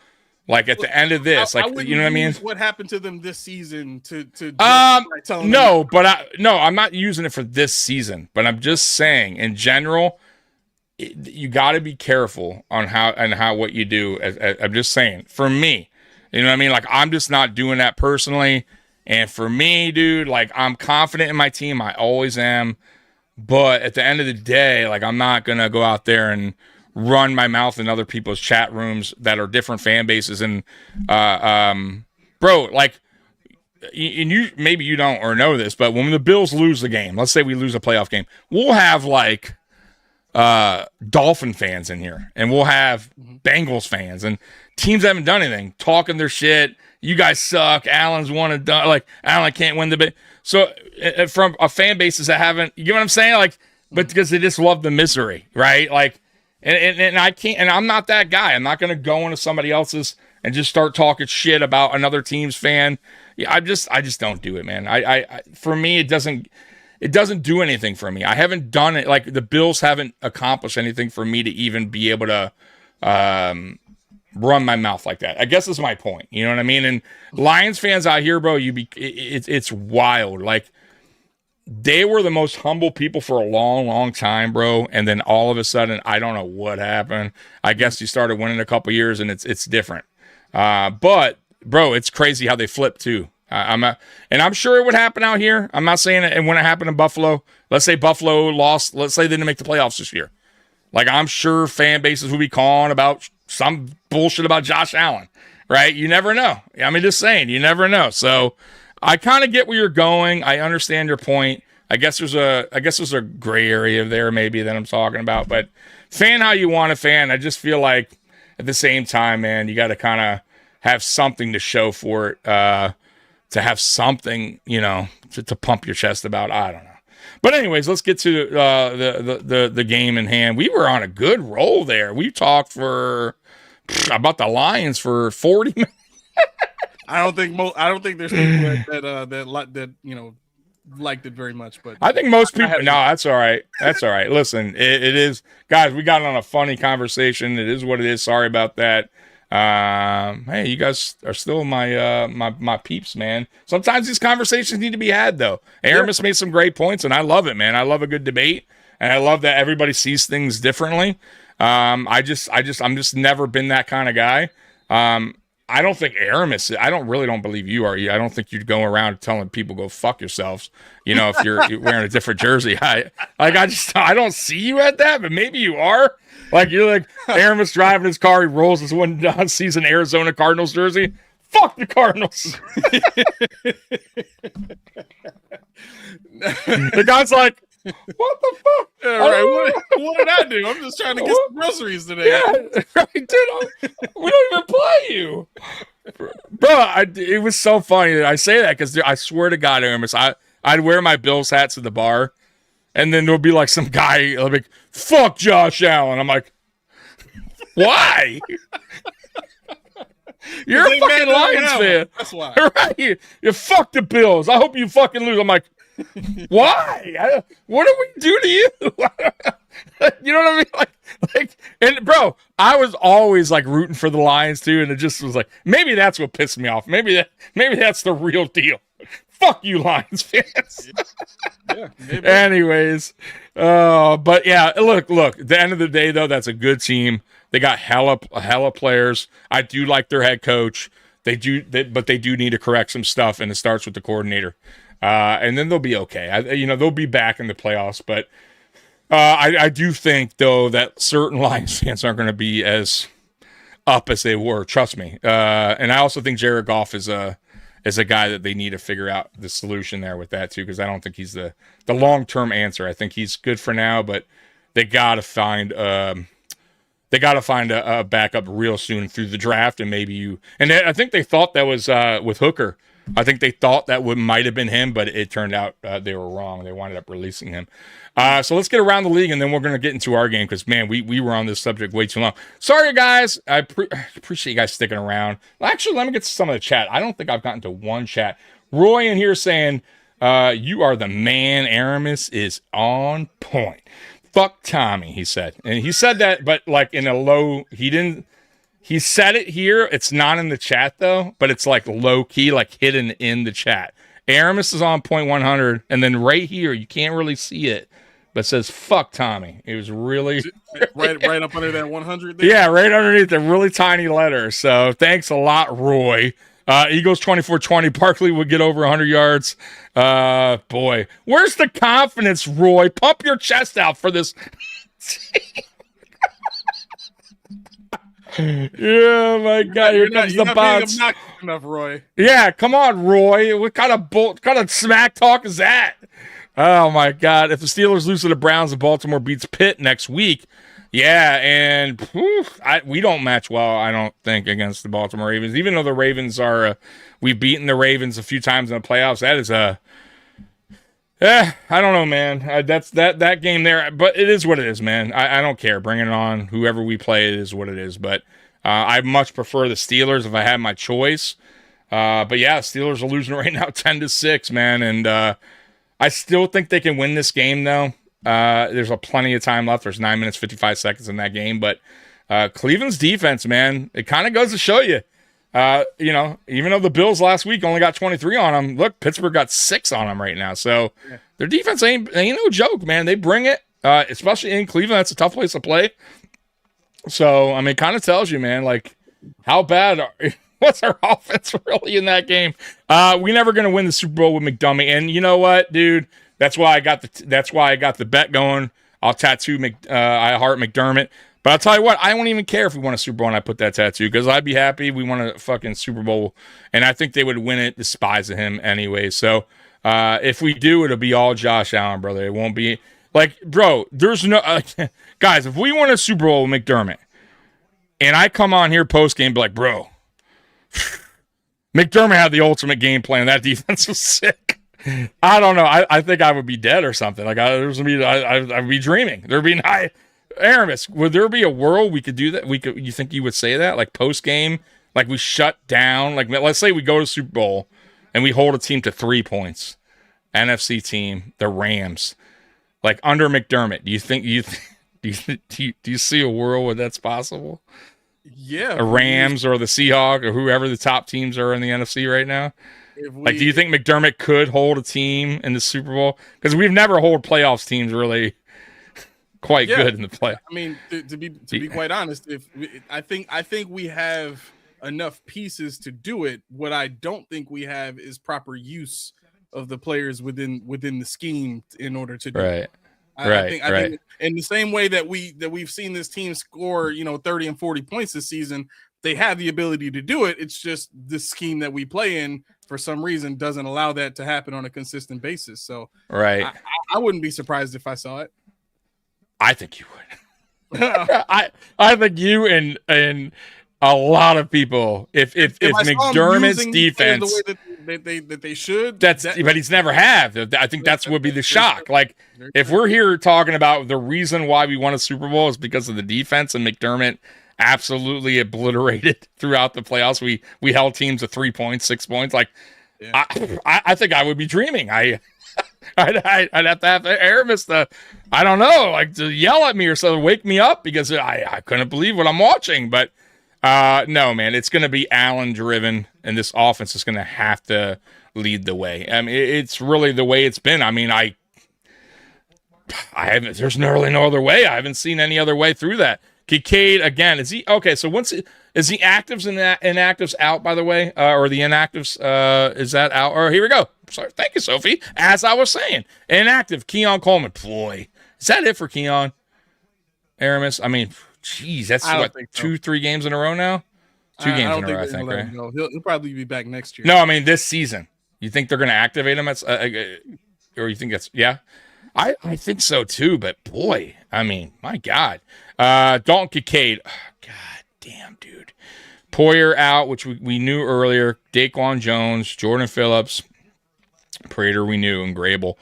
Like at the end of this, like you know what I mean? What happened to them this season to no, but I'm not using it for this season, but I'm just saying in general, you got to be careful on how what you do. I'm just saying for me, you know what I mean? Like I'm just not doing that personally. And for me, dude, like I'm confident in my team. I always am. But at the end of the day, like I'm not going to go out there and run my mouth in other people's chat rooms that are different fan bases. And, bro, like, and you, maybe you don't or know this, but when the Bills lose the game, let's say we lose a playoff game, we'll have like, Dolphin fans in here and we'll have Bengals fans and teams that haven't done anything talking their shit. You guys suck. Allen's won and done. Like Allen can't win the bit. So from a fan bases that haven't, you know what I'm saying? Like, but because they just love the misery, right? Like, and I can't, and I'm not that guy. I'm not going to go into somebody else's and just start talking shit about another team's fan. Yeah, I just don't do it, man. I for me, it doesn't do anything for me. I haven't done it. Like the Bills haven't accomplished anything for me to even be able to, run my mouth like that. I guess is my point. You know what I mean? And Lions fans out here, bro, it's wild. Like they were the most humble people for a long, long time, bro. And then all of a sudden, I don't know what happened. I guess you started winning a couple years and it's different. But bro, it's crazy how they flip too. And I'm sure it would happen out here. I'm not saying it when it happened in Buffalo. Let's say Buffalo lost. Let's say they didn't make the playoffs this year. Like I'm sure fan bases will be calling about some bullshit about Josh Allen, right? You never know. I mean, just saying, you never know. So I kind of get where you're going. I understand your point. I guess there's a gray area there maybe that I'm talking about, but fan how you want to fan. I just feel like at the same time, man, you got to kind of have something to show for it, to have something, you know, to pump your chest about. I don't know. But anyways, let's get to the game in hand. We were on a good roll there. We talked for about the Lions for 40 minutes. I don't think there's people that you know liked it very much, but I think most people. No, that's all right. That's all right. Listen, it is, guys. We got on a funny conversation. It is what it is. Sorry about that. Hey, you guys are still my peeps, man. Sometimes these conversations need to be had, though. Aramis made some great points, and I love it, man. I love a good debate, and I love that everybody sees things differently. I'm just never been that kind of guy. I don't think Aramis. I don't believe you are. I don't think you'd go around telling people go fuck yourselves. You know, if you're wearing a different jersey. I don't see you at that, but maybe you are. Like you're like Aramis driving his car, he rolls his window down, sees an Arizona Cardinals jersey. Fuck the Cardinals. The guy's like, what the fuck? Yeah, right. What did I do? I'm just trying to get some groceries today. Yeah, right, dude. We don't even play you, bro. It was so funny that I say that because I swear to God, Aramis, I'd wear my Bills hats at the bar, and then there'll be like some guy like, "Fuck Josh Allen." I'm like, why? You're a fucking Lions fan. That's why. Right? You fuck the Bills. I hope you fucking lose. I'm like, why? What did we do to you? You know what I mean? Like, and bro, I was always like rooting for the Lions too, and it just was like, maybe that's what pissed me off. Maybe that's the real deal. Fuck you, Lions fans. Yeah. Maybe. Anyways, but yeah, look. At the end of the day, though, that's a good team. They got hella players. I do like their head coach. They do need to correct some stuff, and it starts with the coordinator. And then they'll be okay. They'll be back in the playoffs, but I do think, though, that certain Lions fans aren't going to be as up as they were. Trust me. And I also think Jared Goff is a guy that they need to figure out the solution there with that, too, because I don't think he's the long-term answer. I think he's good for now, but they got to find a backup real soon through the draft, and I think they thought that was with Hooker. I think they thought that might have been him, but it turned out they were wrong. They wound up releasing him. So let's get around the league, and then we're going to get into our game because, man, we were on this subject way too long. Sorry, guys. I appreciate you guys sticking around. Actually, let me get to some of the chat. I don't think I've gotten to one chat. Roy in here saying, you are the man. Aramis is on point. Fuck Tommy, he said. And he said that, but like in a low, he said it here. It's not in the chat though, but it's like low key, like hidden in the chat. Aramis is on point 100. And then right here, you can't really see it, but it says, fuck Tommy. It was really right up under that 100 there? Yeah, right underneath the really tiny letter. So thanks a lot, Roy. Eagles 24-20. Barkley would get over 100 yards. Boy, where's the confidence, Roy? Pump your chest out for this. Yeah, my God, here comes the bots. Not enough, Roy. Yeah, come on, Roy. What kind of smack talk is that? Oh my God! If the Steelers lose to the Browns and Baltimore beats Pitt next week, yeah, and we don't match well, I don't think, against the Baltimore Ravens. Even though the Ravens are, we've beaten the Ravens a few times in the playoffs. That is I don't know, man. That's that game there, but it is what it is, man. I don't care. Bring it on. Whoever we play, it is what it is. But I much prefer the Steelers if I had my choice. But yeah, Steelers are losing right now, 10-6, man, and I still think they can win this game, though. There's plenty of time left. There's 9 minutes, 55 seconds in that game. But Cleveland's defense, man, it kind of goes to show you. Even though the Bills last week only got 23 on them, look, Pittsburgh got 6 on them right now. So their defense ain't no joke, man. They bring it, especially in Cleveland. That's a tough place to play. So, I mean, it kind of tells you, man, like, how bad what's our offense really in that game? We're never going to win the Super Bowl with McDummy. And you know what, dude? That's why I got the bet going. I'll tattoo I heart McDermott. But I'll tell you what, I won't even care if we won a Super Bowl and I put that tattoo, because I'd be happy we won a fucking Super Bowl, and I think they would win it despite of him anyway. So if we do, it'll be all Josh Allen, brother. It won't be like, bro, there's no guys, if we won a Super Bowl with McDermott and I come on here post-game and be like, bro, McDermott had the ultimate game plan. That defense was sick. I don't know. I think I would be dead or something. Like I'd be dreaming. There'd be Aramis, would there be a world we could do that? You think you would say that, like post game, like we shut down, like let's say we go to Super Bowl and we hold a team to 3 points, NFC team, the Rams, like under McDermott. Do you see a world where that's possible? Yeah, the Rams or the Seahawks or whoever the top teams are in the NFC right now. Like, do you think McDermott could hold a team in the Super Bowl? Because we've never held playoffs teams really quite good in the play. I mean, to be quite honest, I think we have enough pieces to do it. What I don't think we have is proper use of the players within the scheme in order to do it. I think in the same way that we've seen this team score, 30 and 40 points this season, they have the ability to do it. It's just the scheme that we play in, for some reason, doesn't allow that to happen on a consistent basis. So I wouldn't be surprised if I saw it. I think you would. I think you and a lot of people. If McDermott's defense, the way that they should, but he's never have. I think that's would be the shock. Like if we're here talking about the reason why we won a Super Bowl is because of the defense, and McDermott absolutely obliterated throughout the playoffs. We held teams to 3 points, 6 points. Like I think I would be dreaming. I'd have to have Aramis to yell at me or so, wake me up, because I couldn't believe what I'm watching. But no, man, it's going to be Allen driven, and this offense is going to have to lead the way. I mean, it's really the way it's been. I mean, I haven't. There's really no other way. I haven't seen any other way through that. Kincaid again. Is he okay? So is the actives and inactives out, by the way, or the inactives is that out? Or here we go. Sorry, thank you, Sophie. As I was saying, inactive Keon Coleman. Boy, is that it for Keon? Aramis. I mean, geez, that's what 2-3 games in a row now. 2 games in a row, I think. Right? He'll probably be back next year. No, I mean this season. You think they're going to activate him? Or you think that's I think so too, but boy, I mean, my God. Dalton Kincaid. Oh, God damn, dude. Poyer out, which we knew earlier. Daquan Jones, Jordan Phillips, Prater we knew, and Grable.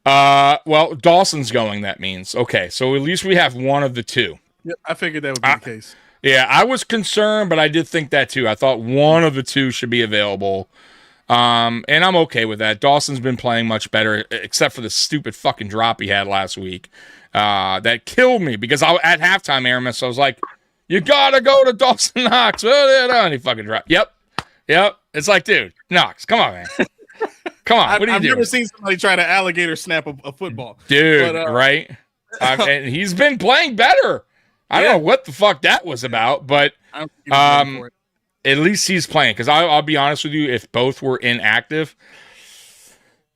Well, Dawson's going, that means. Okay, so at least we have one of the two. Yeah, I figured that would be the case. Yeah, I was concerned, but I did think that too. I thought one of the two should be available. And I'm okay with that. Dawson's been playing much better, except for the stupid fucking drop he had last week. That killed me because at halftime, Aramis, I was like, you gotta go to Dawson Knox. And he fucking dropped. Yep. It's like, dude, Knox, come on, man. Come on. What are you doing? I've never seen somebody try to alligator snap a football. Dude, right? And he's been playing better. I don't know what the fuck that was about, but at least he's playing. Because I'll be honest with you, if both were inactive,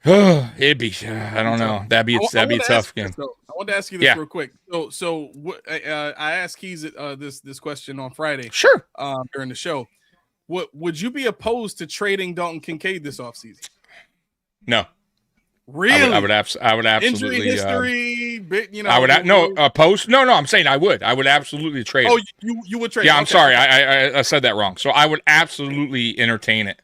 it'd be I don't know. That'd be a tough game. I want to ask you this real quick. So I asked Keys this question on Friday. Sure. During the show, would you be opposed to trading Dalton Kincaid this offseason? No. Really? I would absolutely. Injury history, opposed. No, I'm saying I would absolutely trade. Oh, you would trade? Yeah, I'm sorry, I said that wrong. So I would absolutely entertain it,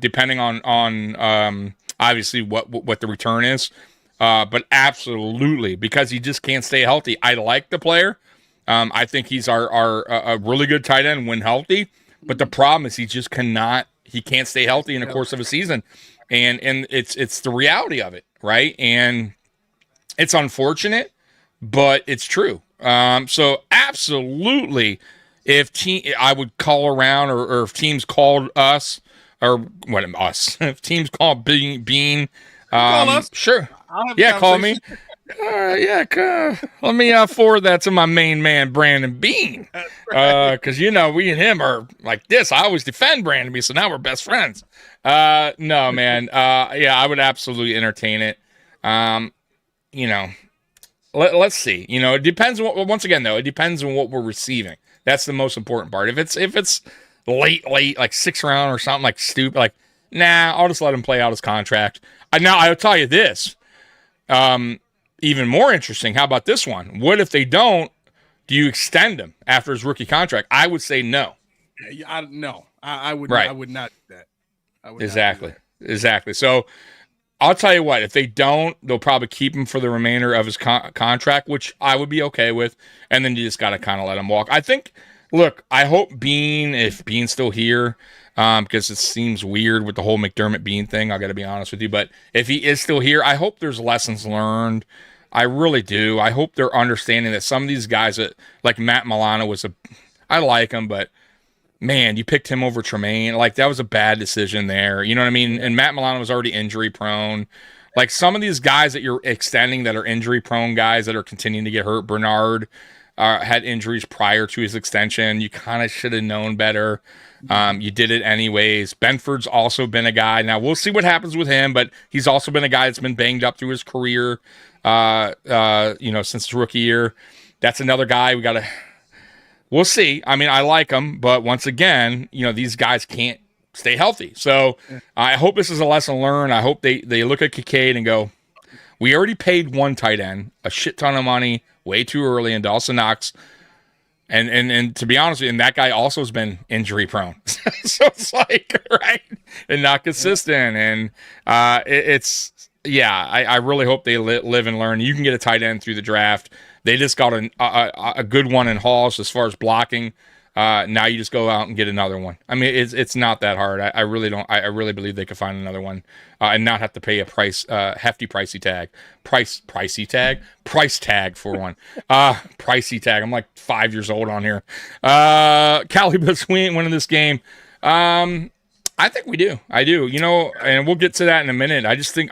depending on obviously what the return is, but absolutely because he just can't stay healthy. I like the player. I think he's a really good tight end when healthy, but the problem is he just cannot. He can't stay healthy in the course of a season. And it's the reality of it, right? And it's unfortunate, but it's true. So absolutely, I would call around, or if teams called us, or if teams called Bean, call us. Sure, call me. Let me forward that to my main man, Brandon Bean. Because, we and him are like this. I always defend Brandon Bean, so now we're best friends. No, man. I would absolutely entertain it. Let's see. It depends. Once again, though, it depends on what we're receiving. That's the most important part. If it's late, like 6th round or something like stupid, like, nah, I'll just let him play out his contract. Now, I'll tell you this. Even more interesting, how about this one? What if they don't? Do you extend him after his rookie contract? I would say no. I would. Right. I would not do that. Exactly. So I'll tell you what. If they don't, they'll probably keep him for the remainder of his contract, which I would be okay with. And then you just got to kind of let him walk. I think. Look, I hope if Bean's still here, because it seems weird with the whole McDermott Bean thing. I got to be honest with you, but if he is still here, I hope there's lessons learned. I really do. I hope they're understanding that some of these guys like Matt Milano I like him, but man, you picked him over Tremaine. Like that was a bad decision there. You know what I mean? And Matt Milano was already injury prone. Like some of these guys that you're extending that are injury prone guys that are continuing to get hurt. Bernard had injuries prior to his extension. You kind of should have known better. You did it anyways. Benford's also been a guy. Now we'll see what happens with him, but he's also been a guy that's been banged up through his career. Since his rookie year. That's another guy we'll see. I mean, I like him, but once again, these guys can't stay healthy. So I hope this is a lesson learned. I hope they look at Kincaid and go, we already paid one tight end a shit ton of money way too early in Dawson Knox. And to be honest with you, and that guy also has been injury prone. So it's like, right. And not consistent. And I really hope they live and learn. You can get a tight end through the draft. They just got a good one in Halls as far as blocking. Now you just go out and get another one. I mean, it's not that hard. I really don't. I really believe they could find another one and not have to pay a hefty price tag for one. Pricey tag. I'm like 5 years old on here. Calibus, we ain't winning this game. I think we do. I do. And we'll get to that in a minute. I just think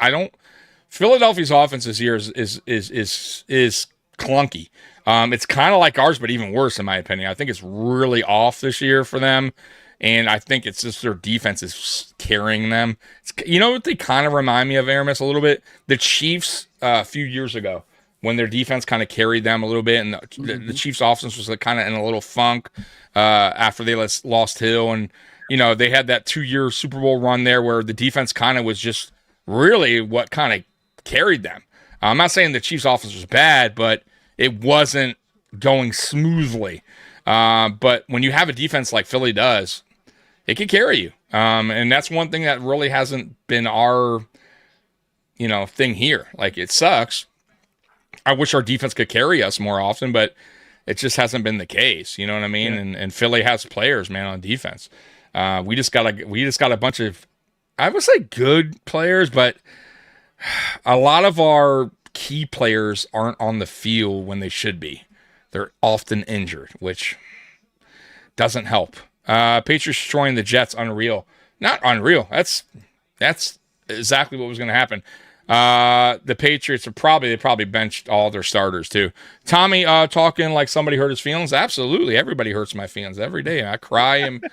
Philadelphia's offense this year is clunky. It's kind of like ours, but even worse, in my opinion. I think it's really off this year for them. And I think it's just their defense is carrying them. You know what they kind of remind me of, Aramis, a little bit? The Chiefs a few years ago when their defense kind of carried them a little bit. And the Chiefs' offense was kind of in a little funk after they lost Hill. And, you know, they had that 2-year Super Bowl run there where the defense kind of was just really what kind of carried them. I'm not saying the Chiefs' offense was bad, but it wasn't going smoothly. But when you have a defense like Philly does, it can carry you. And that's one thing that really hasn't been our, thing here. Like, it sucks. I wish our defense could carry us more often, but it just hasn't been the case. You know what I mean? Yeah. And Philly has players, man, on defense. We just got a bunch of, I would say, good players, but a lot of our key players aren't on the field when they should be. They're often injured, which doesn't help. Patriots destroying the Jets, unreal. Not unreal. That's exactly what was going to happen. The Patriots they probably benched all their starters too. Tommy talking like somebody hurt his feelings. Absolutely, everybody hurts my feelings every day. I cry and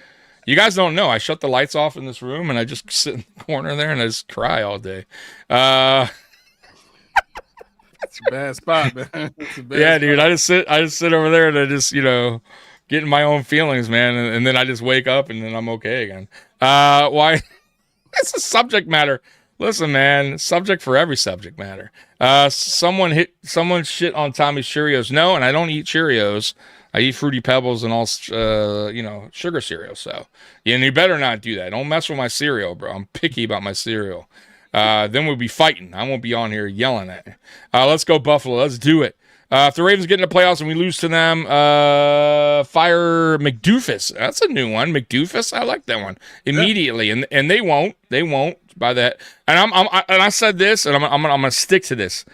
you guys don't know. I shut the lights off in this room and I just sit in the corner there and I just cry all day. That's a bad spot, man. Yeah, dude. I just sit over there and I just get in my own feelings, man, and then I just wake up and then I'm okay again. Why? It's a subject matter. Listen, man, subject for every subject matter. Someone shit on Tommy's Cheerios. No, and I don't eat Cheerios. I eat Fruity Pebbles and all, sugar cereal. So, and you better not do that. Don't mess with my cereal, bro. I'm picky about my cereal. Then we'll be fighting. I won't be on here yelling at you. Let's go Buffalo. Let's do it. If the Ravens get in the playoffs and we lose to them, fire McDoofus. That's a new one, McDoofus. I like that one immediately, yeah. and they won't by that. And I said this, and I'm gonna stick to this.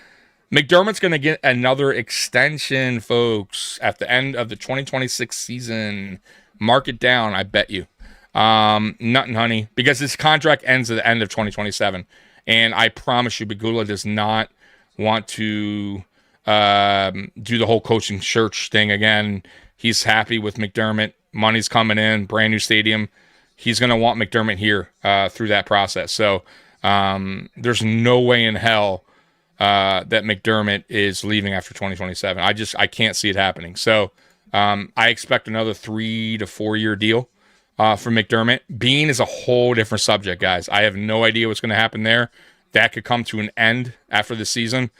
McDermott's gonna get another extension, folks, at the end of the 2026 season. Mark it down. I bet you, nut and honey, because his contract ends at the end of 2027, and I promise you, Bagula does not want to do the whole coaching search thing again. He's happy with McDermott. Money's coming in, brand new stadium. He's going to want McDermott here through that process. So there's no way in hell that McDermott is leaving after 2027. I can't see it happening. So I expect another 3 to 4 year deal for McDermott. Bean is a whole different subject, guys. I have no idea what's going to happen there. That could come to an end after the season.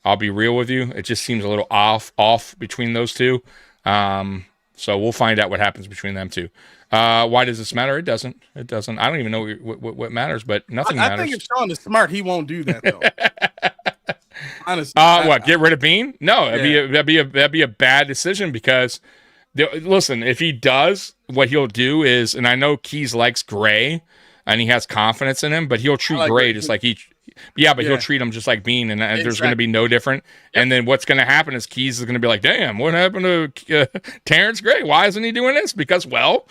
I'll be real with you. It just seems a little off between those two. So we'll find out what happens between them two. Why does this matter? It doesn't. I don't even know what matters, but nothing matters. I think if Sean is smart, he won't do that, though. Honestly. Get rid of Bean? No, that'd be a bad decision because, listen, if he does, what he'll do is, and I know Keys likes Gray, and he has confidence in him, but he'll treat Gray just like he... Yeah, but he'll treat him just like Bean, and there's going to be no different. Yep. And then what's going to happen is Keys is going to be like, damn, what happened to Terrence Gray? Why isn't he doing this? Because, well...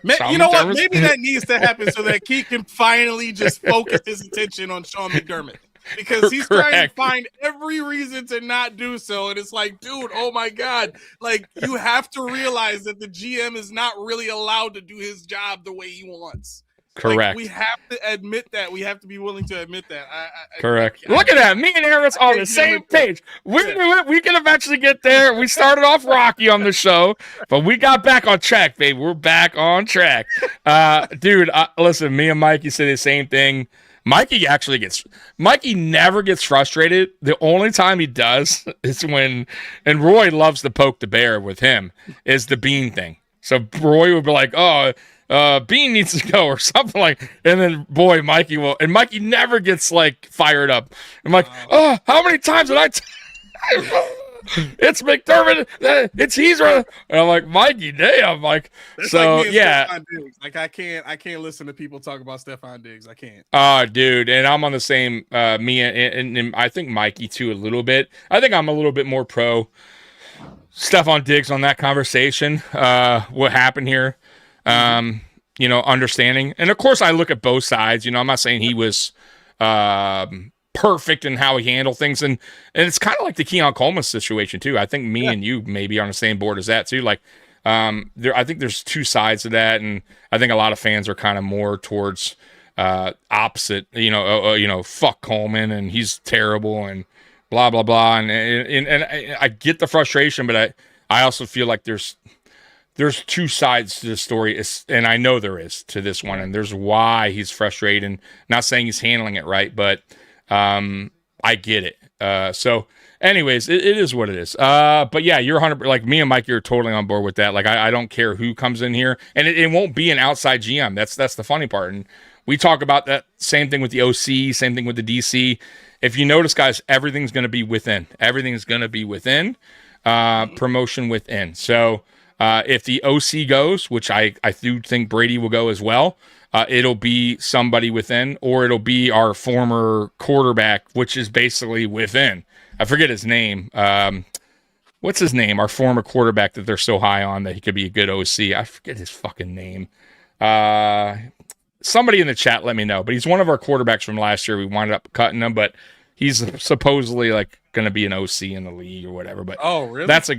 you know what? Maybe that needs to happen so that Key can finally just focus his attention on Sean McDermott. Because he's trying to find every reason to not do so. And it's like, dude, oh my God. Like, you have to realize that the GM is not really allowed to do his job the way he wants. Correct. Like, we have to admit that. We have to be willing to admit that. Correct. Look at that. Me and Aramis on the same page. We can eventually get there. We started off rocky on the show, but we got back on track, babe. We're back on track. Dude, listen, me and Mikey say the same thing. Mikey never gets frustrated. The only time he does is when, and Roy loves to poke the bear with him, is the Bean thing. So Roy would be like, Bean needs to go or something like, and then Mikey will, and Mikey never gets like fired up. I'm like, how many times did I it's McDermott, it's Heisra, and I'm like, Mikey, damn, like, that's so like yeah. Like I can't listen to people talk about Stephon Diggs. I can't. Dude, and I'm on the same me and I think Mikey too a little bit. I think I'm a little bit more pro Stephon Diggs on that conversation. What happened here? Understanding. And of course I look at both sides. I'm not saying he was perfect in how he handled things. And it's kind of like the Keon Coleman situation too. I think me and you may be on the same board as that too. Like, I think there's two sides to that. And I think a lot of fans are kind of more towards, opposite, fuck Coleman and he's terrible and blah, blah, blah. And I get the frustration, but I also feel like there's two sides to the story, and I know there is to this one, and there's why he's frustrated. And not saying he's handling it right, but I get it. So anyways, it is what it is. But yeah, you're 100%, like me and Mike, you're totally on board with that. Like, I don't care who comes in here, and it won't be an outside GM. That's the funny part. And we talk about that same thing with the OC, same thing with the DC. If you notice, guys, everything's going to be within. Everything's going to be within. Promotion within. So if the OC goes, which I do think Brady will go as well, it'll be somebody within, or it'll be our former quarterback, which is basically within. I forget his name. What's his name? Our former quarterback that they're so high on that he could be a good OC. I forget his fucking name. Somebody in the chat let me know, but he's one of our quarterbacks from last year. We wound up cutting him, but he's supposedly like going to be an OC in the league or whatever. But oh, really? That's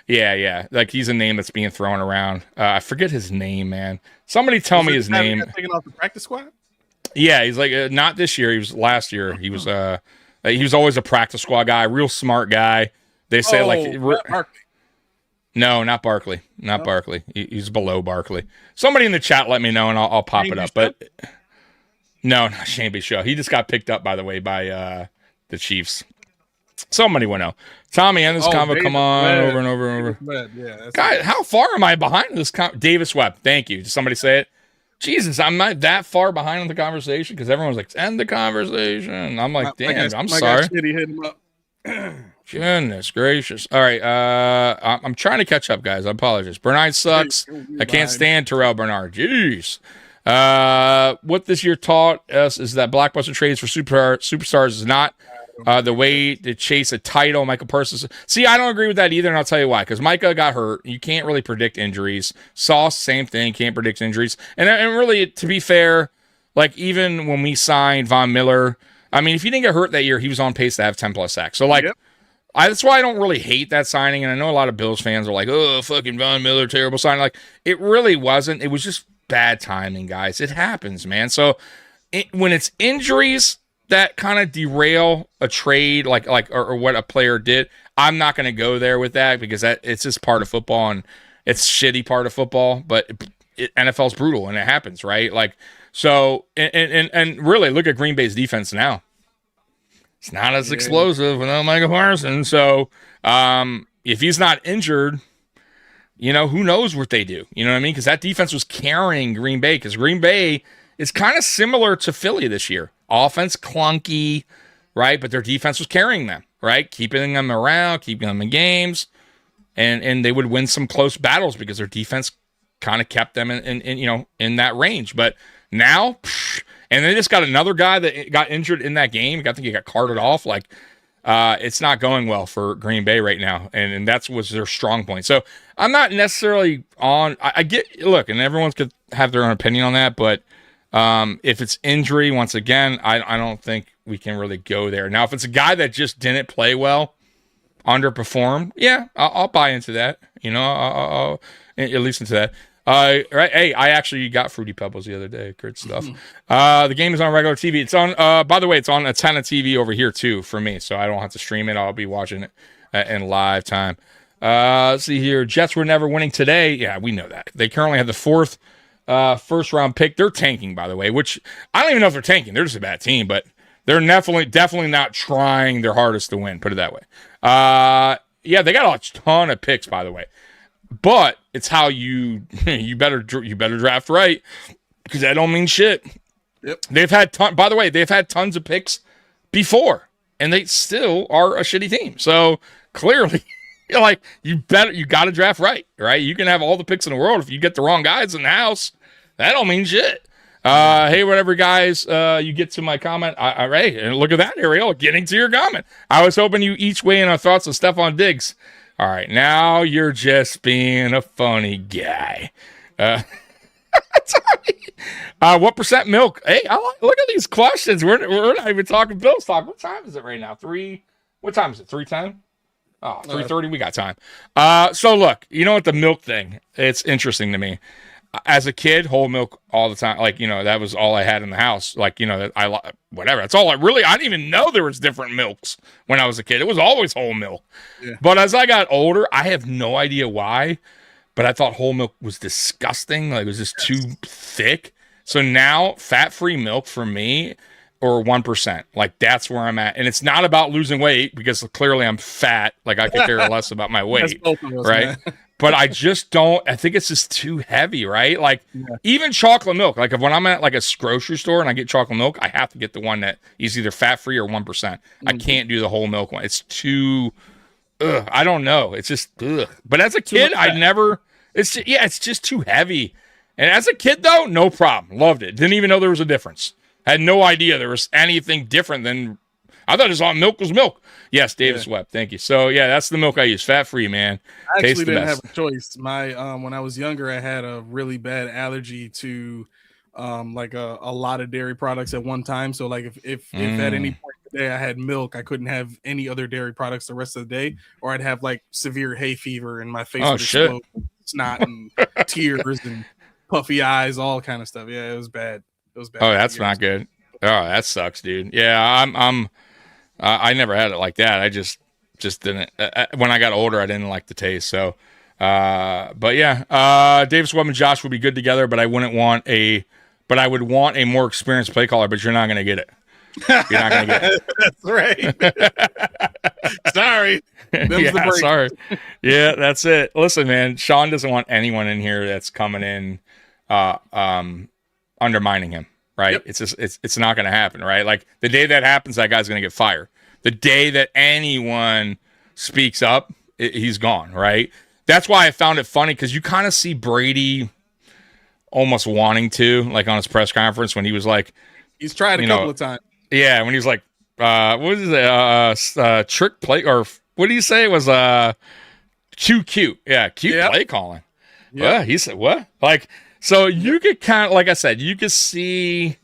yeah. Like, he's a name that's being thrown around. I forget his name, man. Somebody tell me his name. Taken off the practice squad? Yeah, he's like not this year. He was last year. He was always a practice squad guy, real smart guy. They say Barkley. No, not Barkley. Not Barkley. He's below Barkley. Somebody in the chat let me know, and I'll pop it up. But no, not Shane Bishop. He just got picked up, by the way, by the Chiefs. Somebody will know. Tommy, end this convo. Come on, over and over and over. Yeah, God, how far am I behind this? Davis Webb. Thank you. Did somebody say it? Jesus, I'm not that far behind on the conversation because everyone's like, end the conversation. I'm like, damn, I'm sorry. Hit him up. Goodness gracious. All right. I'm trying to catch up, guys. I apologize. Bernard sucks. I can't stand Terrell Bernard. Jeez. What this year taught us is that blockbuster trades for superstars is not the way to chase a title. Michael Parsons. See, I don't agree with that either, and I'll tell you why. Because Micah got hurt. You can't really predict injuries. Sauce, same thing. Can't predict injuries. And really, to be fair, like, even when we signed Von Miller, I mean, if he didn't get hurt that year, he was on pace to have 10+ sacks. So, like, that's why I don't really hate that signing. And I know a lot of Bills fans are like, oh, fucking Von Miller, terrible signing. Like, it really wasn't. It was just bad timing, guys. It happens, man. So, when it's injuries that kind of derail a trade, or what a player did, I'm not going to go there with that because it's just part of football, and it's shitty part of football. But NFL's brutal, and it happens, right? Like, so, and really, look at Green Bay's defense now. It's not as explosive without Michael Parsons. So, if he's not injured, who knows what they do? You know what I mean? Because that defense was carrying Green Bay, because Green Bay is kind of similar to Philly this year. Offense clunky, right? But their defense was carrying them, right? Keeping them around, keeping them in games, and they would win some close battles because their defense kind of kept them in that range. But now, and they just got another guy that got injured in that game. I think he got carted off. Like, it's not going well for Green Bay right now, and that was their strong point. So I'm not necessarily on. I get, look, and everyone could have their own opinion on that, but if it's injury, once again, I don't think we can really go there. Now, if it's a guy that just didn't play well, underperformed, yeah, I'll buy into that. I'll at least into that. Right. Hey, I actually got Fruity Pebbles the other day. Good stuff. The game is on regular TV. It's on, by the way, it's on a ton of TV over here too for me, so I don't have to stream it. I'll be watching it in live time. Let's see here. Jets were never winning today. Yeah, we know that. They currently have the 4th first round pick. They're tanking, by the way, which I don't even know if they're tanking. They're just a bad team, but they're definitely not trying their hardest to win. Put it that way. Yeah, they got a ton of picks, by the way. But it's how you better draft right, because that don't mean shit. Yep. They've had tons of picks before, and they still are a shitty team. So clearly, you got to draft right. You can have all the picks in the world. If you get the wrong guys in the house, that don't mean shit. Hey, whatever, guys, you get to my comment. Hey, and look at that, Ariel, getting to your comment. I was hoping you each weigh in on thoughts on Stephon Diggs. All right, now you're just being a funny guy. What percent milk? Hey, look at these questions. We're not even talking Bills talk. What time is it right now? What time is it? 3:10? Oh, 3:30. We got time. So look, you know what, the milk thing, it's interesting to me. As a kid, whole milk all the time. Like, that was all I had in the house. Like, whatever. That's all I didn't even know there was different milks when I was a kid. It was always whole milk. Yeah. But as I got older, I have no idea why, but I thought whole milk was disgusting. Like, it was just too thick. So now, fat-free milk for me, or 1%. Like, that's where I'm at. And it's not about losing weight, because clearly I'm fat. Like, I could care less about my weight. Us, right? But I just don't. I think it's just too heavy, right? Like, even chocolate milk. Like, when I'm at like a grocery store and I get chocolate milk, I have to get the one that is either fat-free or 1%. I can't do the whole milk one. It's too. I don't know. It's just. But as a kid, it's just too heavy. And as a kid, though, no problem. Loved it. Didn't even know there was a difference. Had no idea there was anything different than. I thought it was all milk was milk. Yes, Davis Webb. Thank you. So, yeah, that's the milk I use. Fat-free, man. I actually didn't have a choice. When I was younger, I had a really bad allergy to like a lot of dairy products at one time. So, like, if at any point today I had milk, I couldn't have any other dairy products the rest of the day, or I'd have, like, severe hay fever and my face would explode, snot and tears and puffy eyes, all kind of stuff. Yeah, it was bad. Oh, that's not good. Oh, that sucks, dude. Yeah, I never had it like that. I just didn't. When I got older, I didn't like the taste. So, but yeah, Davis Webb and Josh would be good together. But I would want a more experienced play caller. But you're not going to get it. You're not going to get it. That's right. Sorry. Yeah, sorry. Yeah, that's it. Listen, man, Sean doesn't want anyone in here that's coming in, undermining him. Right. Yep. It's not going to happen. Right. Like, the day that happens, that guy's going to get fired. The day that anyone speaks up, he's gone. Right. That's why I found it funny, because you kind of see Brady almost wanting to, like, on his press conference when he was like, he's tried a couple of times. Yeah. When he was like, what is it? Trick play, or what do you say? It was cute. Yeah. Cute play calling. Yeah. Well, he said, what? Like, so you could kind of, like I said, you could see,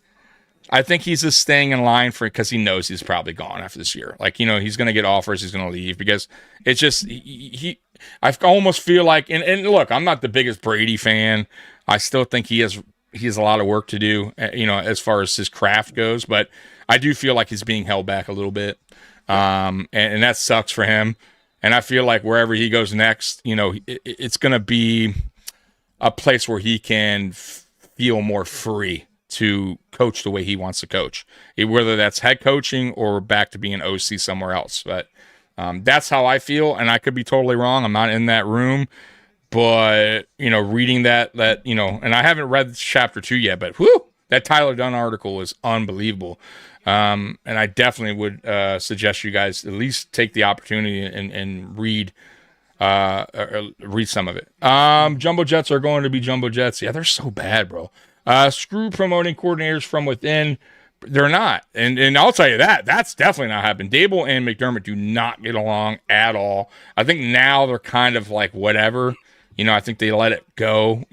I think he's just staying in line for it because he knows he's probably gone after this year. Like, he's going to get offers, he's going to leave, because it's just, I almost feel like, and look, I'm not the biggest Brady fan. I still think he has a lot of work to do, as far as his craft goes, but I do feel like he's being held back a little bit. And that sucks for him. And I feel like wherever he goes next, it's going to be a place where he can feel more free to coach the way he wants to coach, whether that's head coaching or back to being OC somewhere else. But that's how I feel, and I could be totally wrong. I'm not in that room, but reading that and I haven't read chapter 2 yet, but that Tyler Dunn article is unbelievable. And I definitely would suggest you guys at least take the opportunity and read some of it. Jumbo Jets are going to be Jumbo Jets. Yeah, they're so bad, bro. Screw promoting coordinators from within. They're not. And I'll tell you that's definitely not happening. Dable and McDermott do not get along at all. I think now they're kind of like whatever. I think they let it go,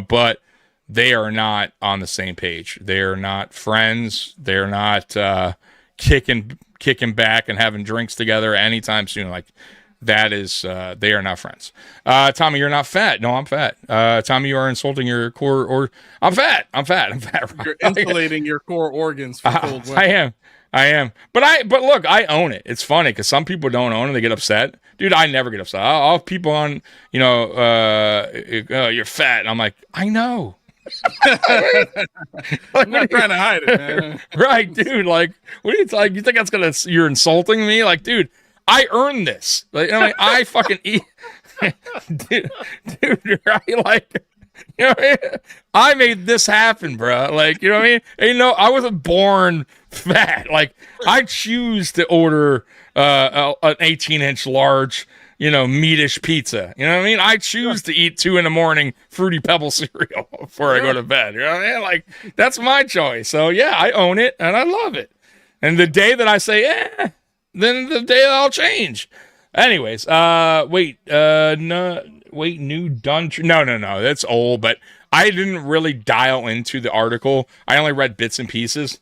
but they are not on the same page. They're not friends. They're not kicking back and having drinks together anytime soon. Like, that is, they are not friends. Tommy, you're not fat. No, I'm fat. Tommy, you are insulting your core, or I'm fat. You're insulating your core organs for cold weather. I am. But look, I own it. It's funny because some people don't own it. They get upset. Dude, I never get upset. I'll have people on, you're fat. And I'm like, I know. I'm not trying to hide it, man. Right, dude. Like, what are you like? You think you're insulting me? Like, dude, I earned this. Like, I fucking eat. dude, right? Like, I made this happen, bro. Like, you know what I mean? And, I wasn't born fat. Like, I choose to order an 18-inch large, meatish pizza. You know what I mean? I choose to eat 2 a.m. Fruity Pebble cereal before I go to bed. You know what I mean? Like, that's my choice. So yeah, I own it and I love it. And the day that I say, then the day I'll change. Anyways, no, wait, New Dungeon. No. That's old, but I didn't really dial into the article. I only read bits and pieces.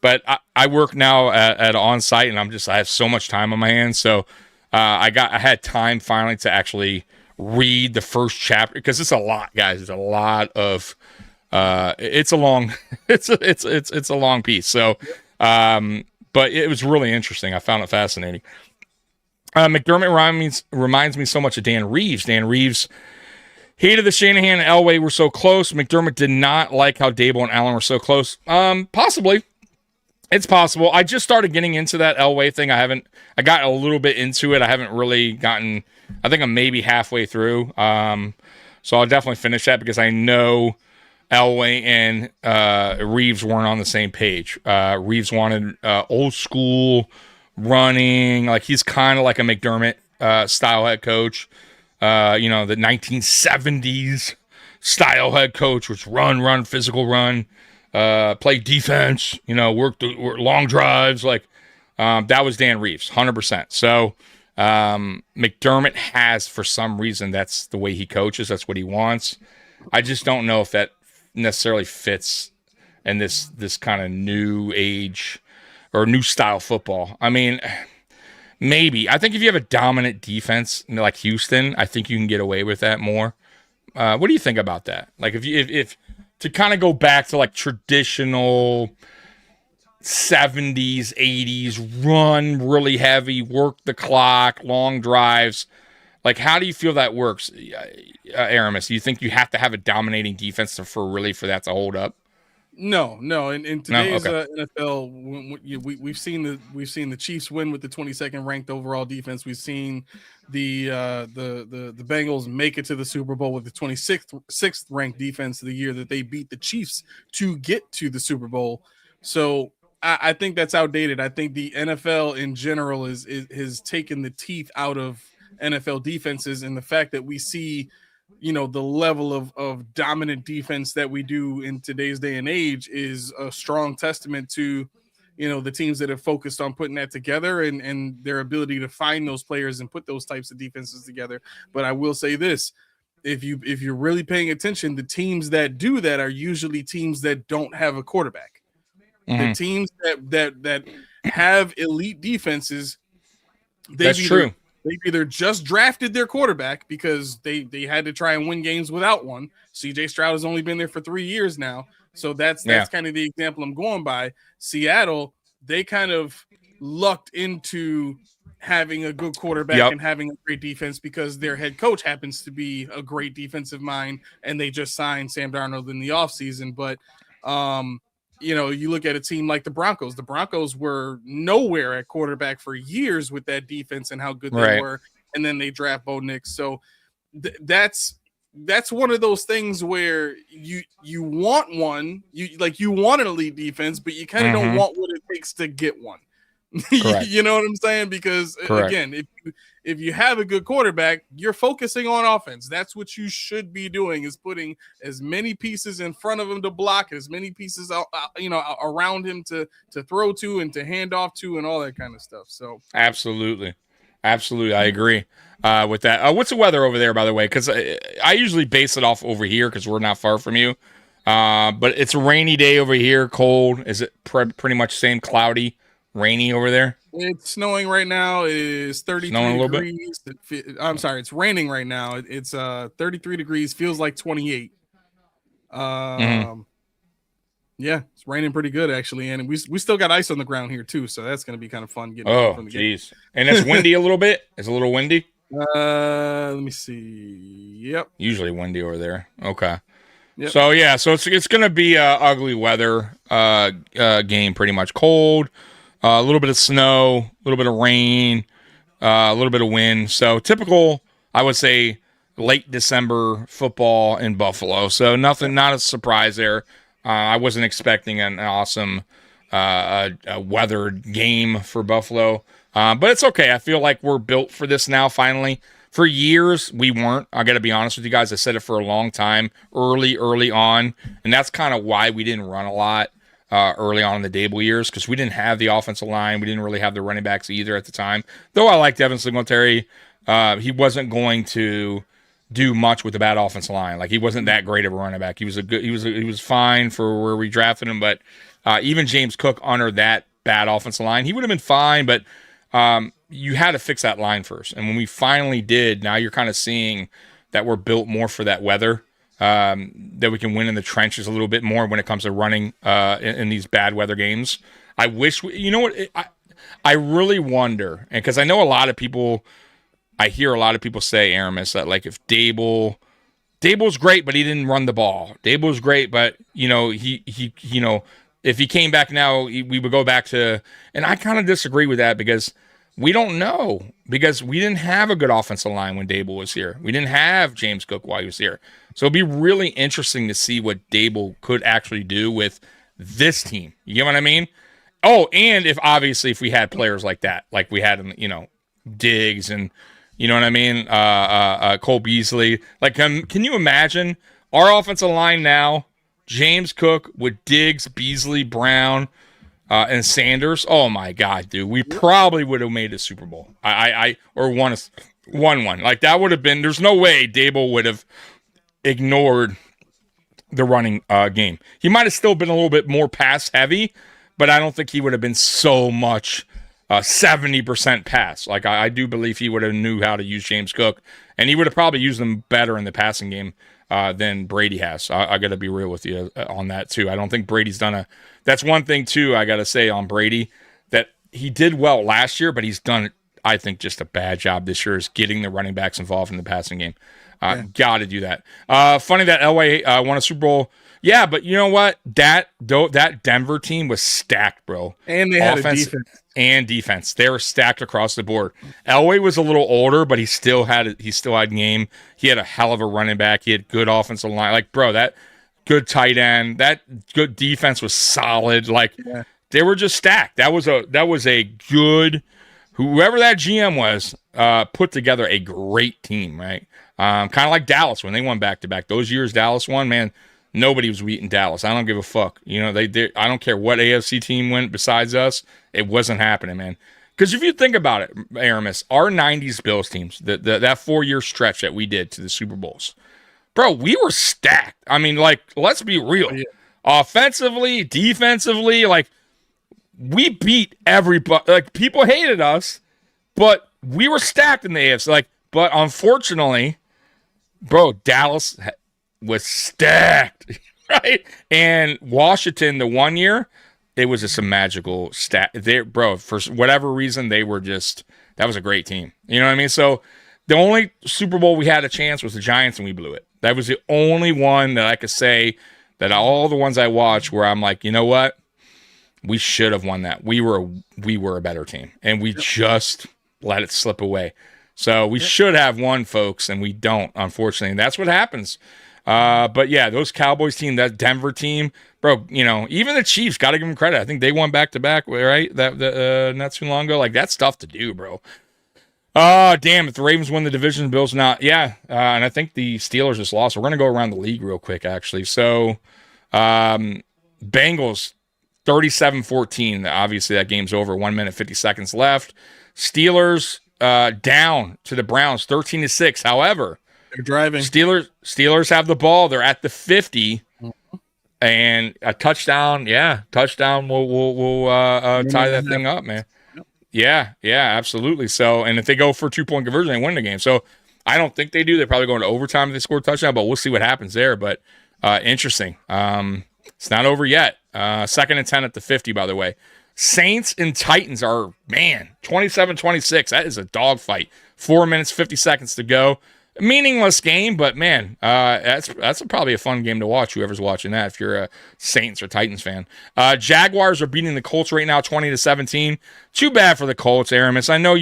But I work now at on-site, and I have so much time on my hands. So I had time finally to actually read the first chapter, because it's a lot, guys. It's a lot of it's a long it's a long piece. So but it was really interesting. I found it fascinating. McDermott reminds me so much of Dan Reeves. Dan Reeves hated the Shanahan and Elway were so close. McDermott did not like how Dable and Allen were so close. Possibly. It's possible. I just started getting into that Elway thing. I got a little bit into it. I haven't really gotten, I think I'm maybe halfway through. So I'll definitely finish that, because I know Elway and Reeves weren't on the same page. Reeves wanted old school running. Like, he's kind of like a McDermott style head coach. The 1970s style head coach, which run, physical run. Play defense, work long drives. Like, that was Dan Reeves, 100%. So, McDermott has, for some reason, that's the way he coaches. That's what he wants. I just don't know if that necessarily fits in this kind of new age or new style football. I mean, maybe. I think if you have a dominant defense like Houston, I think you can get away with that more. What do you think about that? Like, if to kind of go back to like traditional 70s, 80s, run really heavy, work the clock, long drives. Like, how do you feel that works, Aramis? Do you think you have to have a dominating defense for that to hold up? No. In today's Okay. NFL, we've seen the Chiefs win with the 22nd ranked overall defense. We've seen the Bengals make it to the Super Bowl with the 26th ranked defense of the year that they beat the Chiefs to get to the Super Bowl. So I think that's outdated. I think the NFL in general has taken the teeth out of NFL defenses, and the fact that we see, the level of dominant defense that we do in today's day and age is a strong testament to, the teams that have focused on putting that together and their ability to find those players and put those types of defenses together. But I will say this, if you're really paying attention, the teams that do that are usually teams that don't have a quarterback. Mm-hmm. The teams that have elite defenses, that's true. They've either just drafted their quarterback because they had to try and win games without one. CJ Stroud has only been there for 3 years now. So that's kind of the example I'm going by. Seattle, they kind of lucked into having a good quarterback and having a great defense because their head coach happens to be a great defensive mind, and they just signed Sam Darnold in the offseason. But you look at a team like the Broncos. The Broncos were nowhere at quarterback for years with that defense and how good they were. And then they draft Bo Nix. So that's one of those things where you want one, you want an elite defense, but you kind of don't want what it takes to get one. You know what I'm saying? Because again, if you have a good quarterback, you're focusing on offense. That's what you should be doing, is putting as many pieces in front of him to block, as many pieces around him to throw to and to hand off to, and all that kind of stuff. So absolutely, I agree with that. What's the weather over there, by the way? Because I usually base it off over here because we're not far from you. But it's a rainy day over here, cold. Is it pretty much same, cloudy, rainy over there? It's snowing right now. It is 33 degrees. I'm sorry, it's raining right now. It's 33 degrees, feels like 28. Yeah, it's raining pretty good actually, and we still got ice on the ground here too, so that's going to be kind of fun getting from the game. And it's windy a little bit. It's a little windy. Let me see. Yep. Usually windy over there. Okay. Yep. So it's going to be ugly weather game, pretty much cold. A little bit of snow, a little bit of rain, a little bit of wind. So typical, I would say, late December football in Buffalo. So not a surprise there. I wasn't expecting an awesome weather game for Buffalo. But it's okay. I feel like we're built for this now, finally. For years, we weren't. I got to be honest with you guys. I said it for a long time, early on. And that's kind of why we didn't run a lot early on in the Dable years, because we didn't have the offensive line. We didn't really have the running backs either at the time. Though I liked Devin Singletary, he wasn't going to do much with the bad offensive line. Like, he wasn't that great of a running back. He was fine for where we drafted him, but even James Cook under that bad offensive line, he would have been fine, but you had to fix that line first. And when we finally did, now you're kind of seeing that we're built more for that weather, that we can win in the trenches a little bit more when it comes to running in these bad weather games. I wish, I really wonder, and because I know a lot of people, I hear a lot of people say, Aramis, that like if Dable's great, but he didn't run the ball. Dable's great, but he if he came back now, we would go back to, and I kind of disagree with that because we don't know, because we didn't have a good offensive line when Dable was here. We didn't have James Cook while he was here. So it'd be really interesting to see what Dable could actually do with this team. You get what I mean? Oh, and if we had players like that, like we had in, Diggs and, you know what I mean? Cole Beasley. Like, can you imagine our offensive line now, James Cook with Diggs, Beasley, Brown, and Sanders? Oh my God, dude. We probably would have made a Super Bowl. Or won one. Like, that would have been, there's no way Dable would have ignored the running game. He might have still been a little bit more pass heavy, but I don't think he would have been so much 70% pass. Like, I do believe he would have knew how to use James Cook, and he would have probably used them better in the passing game than Brady has. I got to be real with you on that too. I don't think Brady's done that's one thing too, I got to say on Brady, that he did well last year, but he's done, I think, just a bad job this year is getting the running backs involved in the passing game. Got to do that. Funny that Elway won a Super Bowl. Yeah, but you know what? That Denver team was stacked, bro. And they had a defense. And defense. They were stacked across the board. Elway was a little older, but he still had game. He had a hell of a running back. He had good offensive line. Like, bro, that good tight end. That good defense was solid. Like, they were just stacked. That was a good, whoever that GM was, put together a great team, right? Kind of like Dallas when they won back-to-back. Those years Dallas won, man, nobody was beating Dallas. I don't give a fuck. They I don't care what AFC team went besides us. It wasn't happening, man. Because if you think about it, Aramis, our 90s Bills teams, that 4-year stretch that we did to the Super Bowls, bro, we were stacked. I mean, like, let's be real. Oh, yeah. Offensively, defensively, like, we beat everybody. Like, people hated us, but we were stacked in the AFC. Like, but unfortunately, bro, Dallas was stacked, right? And Washington, the 1 year, it was just a magical stat. Bro, for whatever reason, that was a great team. You know what I mean? So the only Super Bowl we had a chance was the Giants, and we blew it. That was the only one that I could say that all the ones I watched where I'm like, you know what? We should have won that. We were a better team, and we just let it slip away. So we should have won, folks, and we don't, unfortunately. And that's what happens. But yeah, those Cowboys team, that Denver team, bro, even the Chiefs, got to give them credit. I think they won back-to-back, right? Not too long ago. Like, that's tough to do, bro. Damn, if the Ravens win the division, the Bills not. Yeah, and I think the Steelers just lost. We're going to go around the league real quick, actually. So, Bengals, 37-14. Obviously, that game's over. 1 minute, 50 seconds left. Steelers down to the Browns, 13-6. However, they're driving. Steelers have the ball. They're at the 50. And a touchdown, touchdown will tie that thing up, man. Yeah, absolutely. So, and if they go for 2-point conversion, they win the game. So, I don't think they do. They probably go into overtime if they score a touchdown, but we'll see what happens there. But interesting. It's not over yet. 2nd and 10 at the 50, by the way. Saints and Titans are, 27-26. That is a dogfight. 4 minutes, 50 seconds to go. Meaningless game, but man, that's probably a fun game to watch. Whoever's watching that, if you're a Saints or Titans fan. Jaguars are beating the Colts right now, 20-17. Too bad for the Colts, Aramis. I know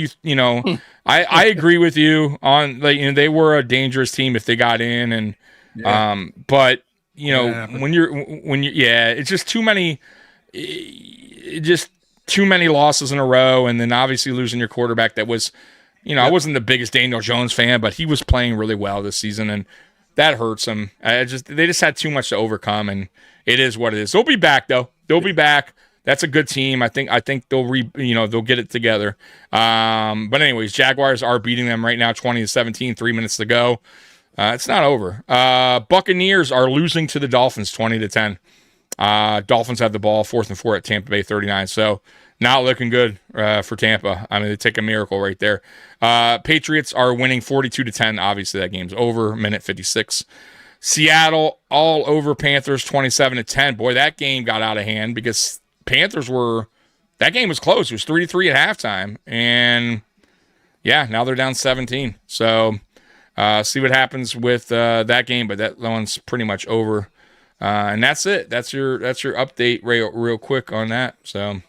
I agree with you on they were a dangerous team if they got in, and but when you're it's just too many losses in a row, and then obviously losing your quarterback that was. I wasn't the biggest Daniel Jones fan, but he was playing really well this season, and that hurts him. They just had too much to overcome, and it is what it is. They'll be back, though. They'll be back. That's a good team. I think they'll they'll get it together. But anyways, Jaguars are beating them right now, 20-17. 3 minutes to go. It's not over. Buccaneers are losing to the Dolphins 20-10. Dolphins have the ball 4th and 4 at Tampa Bay 39. So not looking good for Tampa. I mean, they take a miracle right there. Patriots are winning 42-10. Obviously, that game's over. Minute 56. Seattle all over Panthers 27-10. Boy, that game got out of hand because that game was close. It was 3-3 at halftime. And yeah, now they're down 17. So see what happens with that game, but that one's pretty much over. And that's it. That's your update real quick on that. So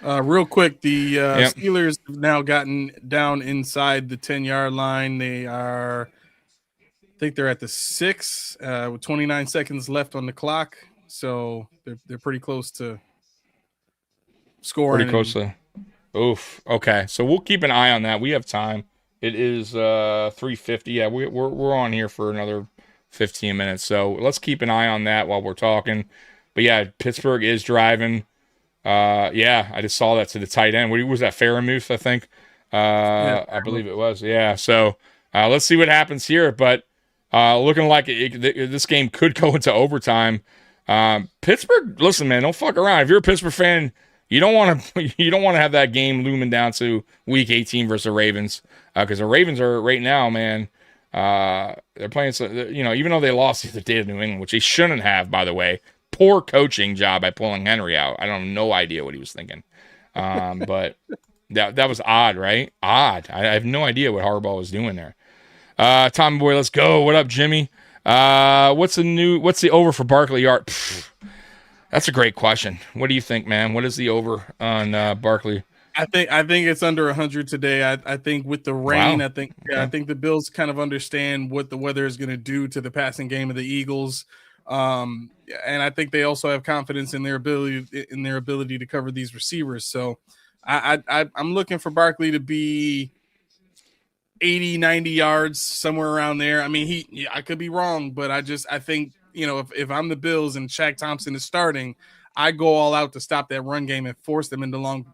real quick, the Steelers have now gotten down inside the 10-yard line. They are, I think they're at the 6 with 29 seconds left on the clock. So they're pretty close to scoring. Pretty close to. Oof. Okay. So we'll keep an eye on that. We have time. It is 3:50. Yeah, we're on here for another 15 minutes. So let's keep an eye on that while we're talking. But yeah, Pittsburgh is driving. Yeah, I just saw that to the tight end. What was that? Faramuth, I think. I believe it was. Yeah. So let's see what happens here. But looking like this game could go into overtime. Pittsburgh, listen, man, don't fuck around. If you're a Pittsburgh fan, you don't want to have that game looming down to Week 18 versus the Ravens, because the Ravens are right now, man. They're playing, even though they lost the other day to New England, which they shouldn't have, by the way. Poor coaching job by pulling Henry out. I don't have no idea what he was thinking. But that was odd, right? Odd. I have no idea what Harbaugh was doing there. Tommy Boy, let's go. What up, Jimmy? What's the over for Barkley yard? That's a great question. What do you think, man? What is the over on Barkley? I think it's under 100 today. I think with the rain, Wow. I think the Bills kind of understand what the weather is going to do to the passing game of the Eagles. And I think they also have confidence in their ability to cover these receivers. So I'm looking for Barkley to be 80, 90 yards, somewhere around there. I mean, I could be wrong, but I think, if I'm the Bills and Shaq Thompson is starting, I go all out to stop that run game and force them into long,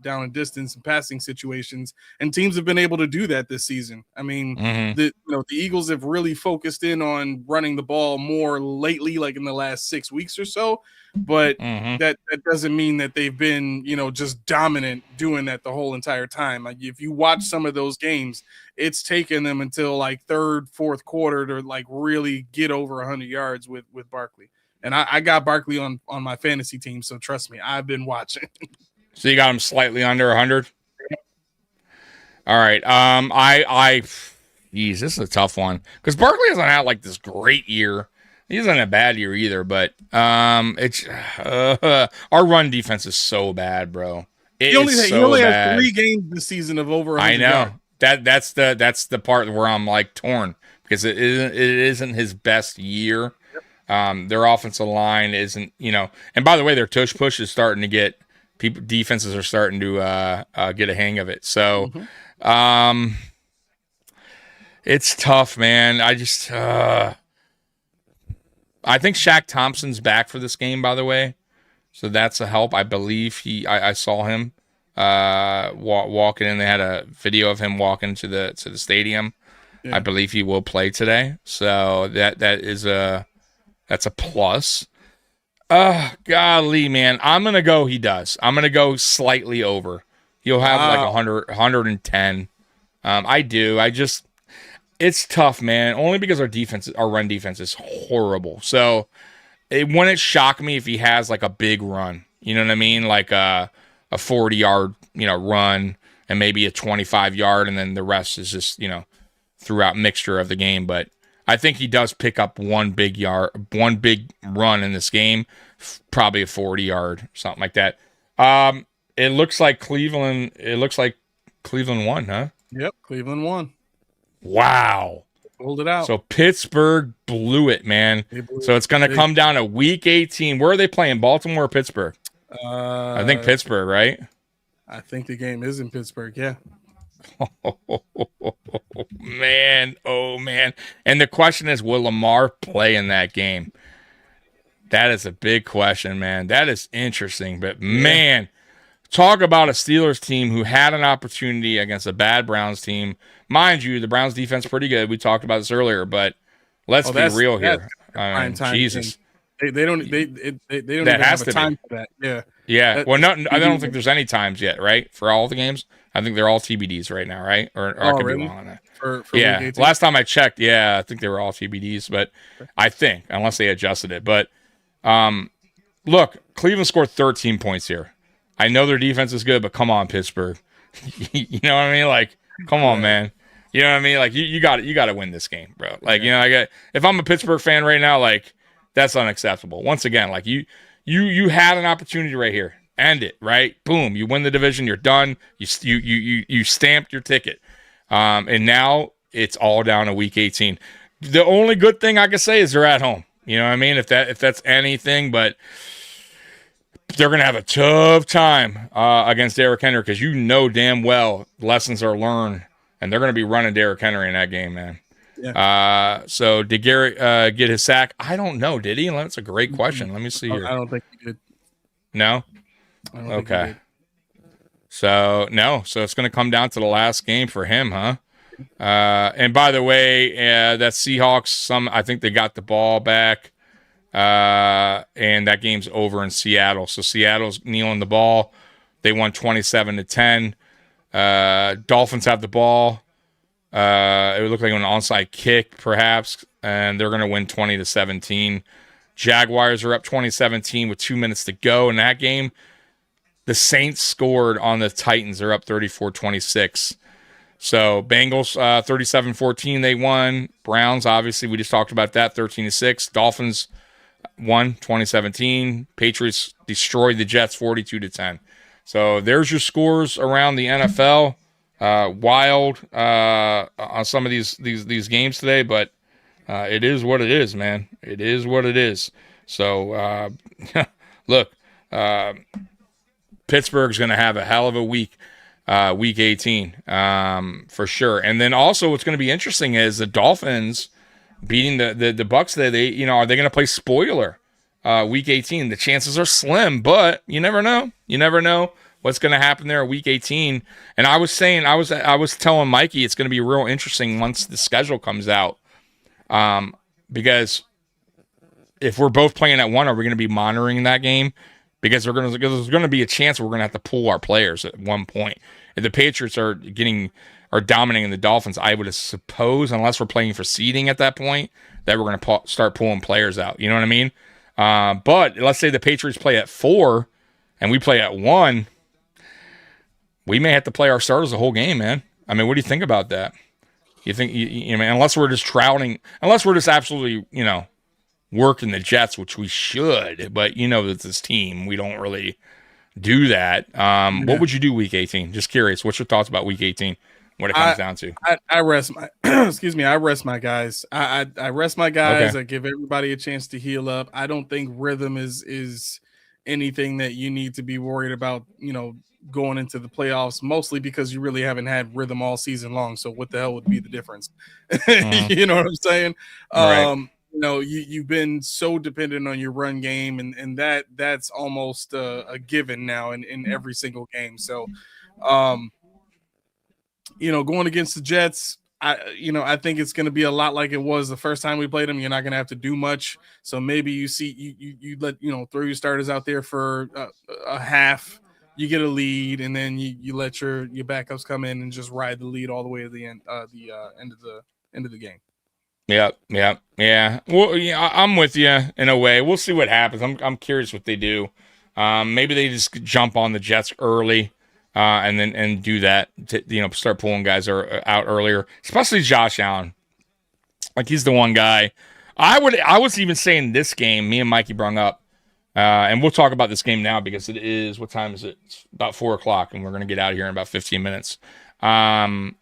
down and distance and passing situations. And teams have been able to do that this season. I mean, the Eagles have really focused in on running the ball more lately, like in the last 6 weeks or so. But that doesn't mean that they've been, just dominant doing that the whole entire time. Like if you watch some of those games, it's taken them until like third, fourth quarter to like really get over 100 yards with Barkley. And I got Barkley on my fantasy team, so trust me, I've been watching. So you got him slightly under 100? All right. Geez, this is a tough one. Because Barkley hasn't had like this great year. He hasn't had a bad year either, but it's our run defense is so bad, bro. He only has 3 games this season of over 100 I know. yards. That's the part where I'm like torn, because it isn't his best year. Their offensive line isn't, and by the way, their tush push is starting to get defenses are starting to get a hang of it. So, it's tough, man. I think Shaq Thompson's back for this game, by the way. So that's a help. I believe I saw him, walking in. They had a video of him walking to the stadium. Yeah. I believe he will play today. So that's a plus. Golly, man. I'm going to go he does. I'm going to go slightly over. He'll have like 100, 110. I do. It's tough, man. Only because our run defense is horrible. So it wouldn't shock me if he has like a big run. You know what I mean? Like a 40-yard, run, and maybe a 25-yard, and then the rest is just, throughout mixture of the game. But I think he does pick up one big run in this game, probably a 40-yard, something like that. It looks like Cleveland won, huh? Yep, Cleveland won. Wow. Hold it out. So Pittsburgh blew it, man. So it's going to come down to Week 18. Where are they playing? Baltimore or Pittsburgh? I think Pittsburgh, right? I think the game is in Pittsburgh, yeah. Man, oh man. And the question is, will Lamar play in that game? That is a big question, man. That is interesting. But man, talk about a Steelers team who had an opportunity against a bad Browns team. Mind you, the Browns defense is pretty good. We talked about this earlier, but Let's be real here. Prime time Jesus. They don't even That has have to a time be. for that. Yeah. Yeah. Well, I don't think there's any times yet, right? For all the games. I think they're all TBDs right now, right? Or I could be wrong on that. For yeah. Week 18? Last time I checked, yeah, I think they were all TBDs, but I think, unless they adjusted it. But look, Cleveland scored 13 points here. I know their defense is good, but come on, Pittsburgh. You know what I mean? Like, come on, man. You know what I mean? Like, you got to win this game, bro. Like, you know, if I'm a Pittsburgh fan right now, like, that's unacceptable. Once again, like you had an opportunity right here. End it, right? Boom. You win the division. You're done. You stamped your ticket. And now it's all down to Week 18. The only good thing I can say is they're at home. You know what I mean? If that's anything, but they're gonna have a tough time against Derrick Henry because you know damn well lessons are learned, and they're gonna be running Derrick Henry in that game, man. Yeah. So did Garrett get his sack? I don't know. Did he? That's a great question. Let me see here. I don't think he did. No. Okay. So no. So it's going to come down to the last game for him, huh? And by the way, that Seahawks. I think they got the ball back, and that game's over in Seattle. So Seattle's kneeling the ball. They won 27-10. Dolphins have the ball. It would look like an onside kick, perhaps, and they're going to win 20-17. Jaguars are up 20-17 with 2 minutes to go in that game. The Saints scored on the Titans. They're up 34-26. So Bengals 37-14, they won. Browns, obviously, we just talked about that, 13-6. Dolphins won 2017. Patriots destroyed the Jets 42-10. So there's your scores around the NFL. Wild on some of these games today, but it is what it is, man. It is what it is. So look, Pittsburgh's going to have a hell of a week, Week 18, for sure. And then also, what's going to be interesting is the Dolphins beating the Bucks today. Are they going to play spoiler Week 18? The chances are slim, but you never know. You never know what's going to happen there Week 18. And I was telling Mikey it's going to be real interesting once the schedule comes out, because if we're both playing at one, are we going to be monitoring that game? Because there's going to be a chance we're going to have to pull our players at one point. If the Patriots are dominating the Dolphins, I would suppose, unless we're playing for seeding at that point, that we're going to start pulling players out. You know what I mean? But let's say the Patriots play at 4 and we play at 1. We may have to play our starters the whole game, man. I mean, what do you think about that? You think, unless we're just absolutely, working the Jets, which we should, but with this team, we don't really do that. What would you do Week 18? Just curious. What's your thoughts about Week 18? What it comes down to? I rest my I rest my guys. I rest my guys. Okay. I give everybody a chance to heal up. I don't think rhythm is anything that you need to be worried about, going into the playoffs, mostly because you really haven't had rhythm all season long. So what the hell would be the difference? You know what I'm saying? Right. You've been so dependent on your run game, and that's almost a given now in every single game. So, going against the Jets, I think it's going to be a lot like it was the first time we played them. You're not going to have to do much. So maybe you let throw your starters out there for a half. You get a lead, and then you let your backups come in and just ride the lead all the way to the end of the game. Yeah. Well, I'm with you in a way. We'll see what happens. I'm curious what they do. Maybe they just jump on the Jets early, and do that to start pulling guys out earlier, especially Josh Allen. Like, he's the one guy. I was even saying this game. Me and Mikey brung up. And we'll talk about this game now because it is, what time is it? It's about 4:00, and we're going to get out of here in about 15 minutes. I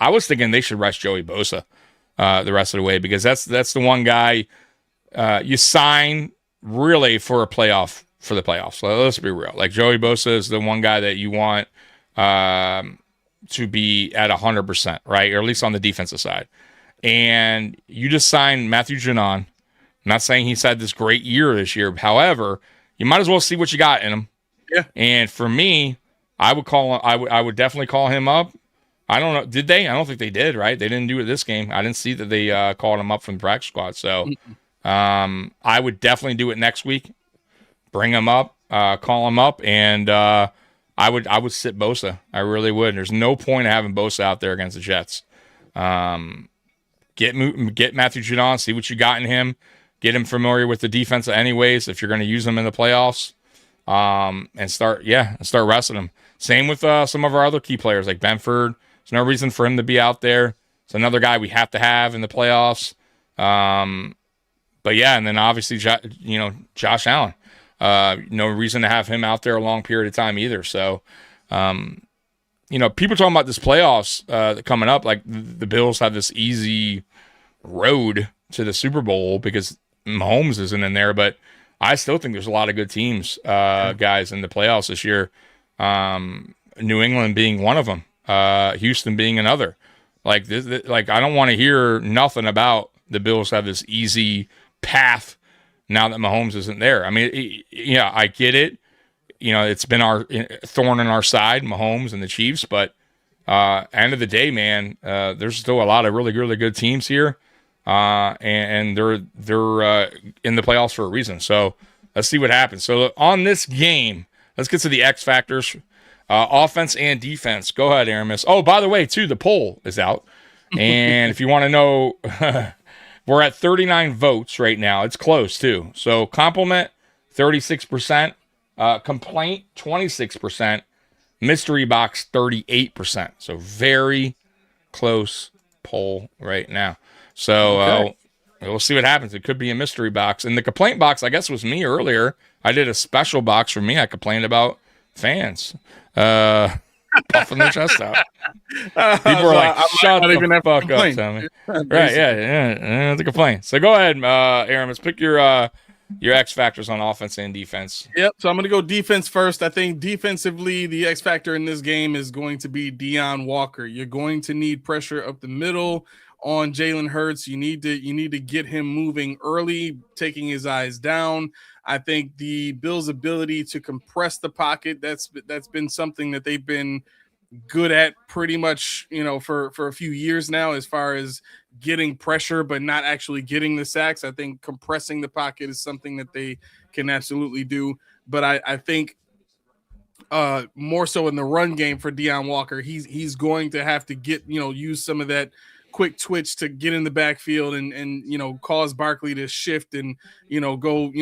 was thinking they should rest Joey Bosa the rest of the way, because that's the one guy you sign really for the playoffs. So let's be real. Like, Joey Bosa is the one guy that you want to be at 100%, right? Or at least on the defensive side. And you just signed Matthew Judon. I'm not saying he's had this great year this year. However, you might as well see what you got in him. Yeah. And for me, I would definitely call him up I don't know. Did they? I don't think they did, right? They didn't do it this game. I didn't see that they called him up from the practice squad. So I would definitely do it next week. Bring him up, call him up, and I would sit Bosa. I really would. There's no point of having Bosa out there against the Jets. Get Matthew Judon, see what you got in him. Get him familiar with the defense anyways if you're going to use him in the playoffs. And start resting him. Same with some of our other key players like Benford. There's no reason for him to be out there. It's another guy we have to have in the playoffs. But yeah, and then obviously Josh Allen. No reason to have him out there a long period of time either. So, people talking about this playoffs coming up, like the Bills have this easy road to the Super Bowl because Mahomes isn't in there, but I still think there's a lot of good teams, guys, in the playoffs this year. New England being one of them, Houston being another. Like I don't want to hear nothing about the Bills have this easy path now that Mahomes isn't there. I mean, I get it. It's been our thorn in our side, Mahomes and the Chiefs, but end of the day, man, there's still a lot of really, really good teams here. And they're in the playoffs for a reason. So let's see what happens. So on this game, let's get to the X factors, offense and defense. Go ahead, Aramis. Oh, by the way, too, the poll is out. And if you want to know, we're at 39 votes right now. It's close too. So compliment 36%, complaint 26%, mystery box 38%. So very close poll right now. So we'll see what happens. It could be a mystery box. And the complaint box, I guess, was me earlier. I did a special box for me. I complained about fans puffing their chest out. People were like, shut the fuck up, Tommy. Right, yeah, the complaint. So go ahead, Aramis. Pick your X factors on offense and defense. Yep, so I'm going to go defense first. I think defensively, the X factor in this game is going to be Deion Walker. You're going to need pressure up the middle on Jalen Hurts. You need to get him moving early, taking his eyes down. I think the Bills' ability to compress the pocket, that's been something that they've been good at pretty much, for a few years now, as far as getting pressure but not actually getting the sacks. I think compressing the pocket is something that they can absolutely do. But I think more so in the run game for Deion Walker, he's going to have to get, use some of that quick twitch to get in the backfield and cause Barkley to shift and go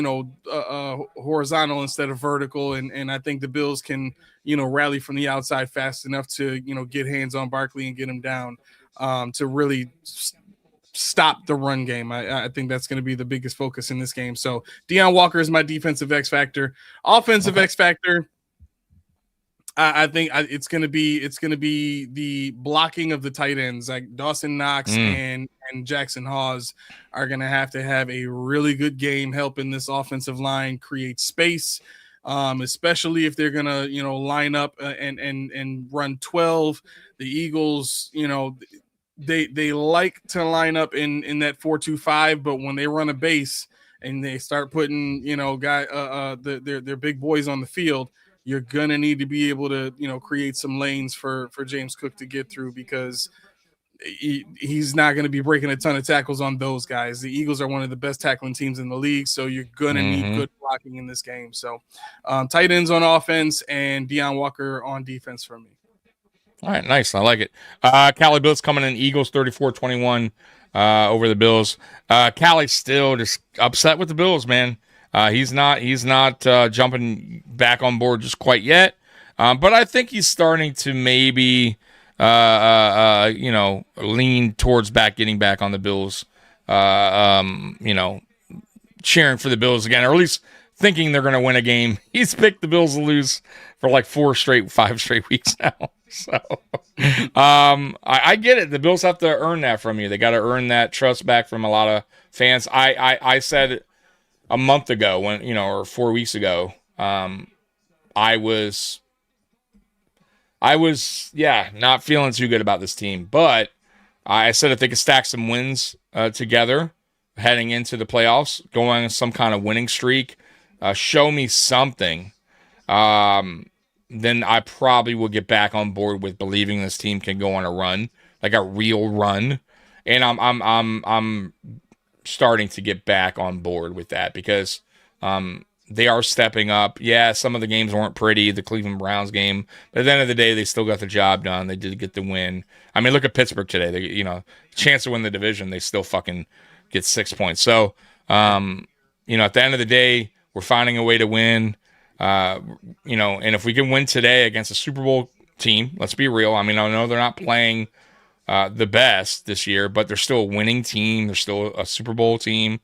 horizontal instead of vertical, and I think the Bills can rally from the outside fast enough to get hands on Barkley and get him down to really stop the run game. I think that's going to be the biggest focus in this game. So Deion Walker is my defensive X factor. Offensive X factor, I think it's going to be the blocking of the tight ends. Like Dawson Knox and Jackson Hawes are going to have a really good game helping this offensive line create space, especially if they're going to line up and run 12. The Eagles, they like to line up in that 4-2-5, but when they run a base and they start putting their big boys on the field, you're going to need to be able to, create some lanes for James Cook to get through, because he's not going to be breaking a ton of tackles on those guys. The Eagles are one of the best tackling teams in the league, so you're going to need good blocking in this game. So tight ends on offense and Deion Walker on defense for me. All right, nice. I like it. Cali Bills coming in, Eagles 34-21 over the Bills. Cali's still just upset with the Bills, man. He's not jumping back on board just quite yet, but I think he's starting to maybe lean towards getting back on the Bills, cheering for the Bills again, or at least thinking they're going to win a game. He's picked the Bills to lose for like 5 straight weeks now. So I get it. The Bills have to earn that from you. They got to earn that trust back from a lot of fans. I said a month ago or 4 weeks ago, I was not feeling too good about this team, but I said if they could stack some wins together heading into the playoffs, going on some kind of winning streak, show me something, then I probably will get back on board with believing this team can go on a run, like a real run. And I'm starting to get back on board with that because they are stepping up. Yeah, some of the games weren't pretty, the Cleveland Browns game, but at the end of the day, they still got the job done. They did get the win. I mean, look at Pittsburgh today. They, chance to win the division, they still fucking get 6 points. So, at the end of the day, we're finding a way to win. And if we can win today against a Super Bowl team, let's be real. I mean, I know they're not playing the best this year, but they're still a winning team. They're still a Super Bowl team.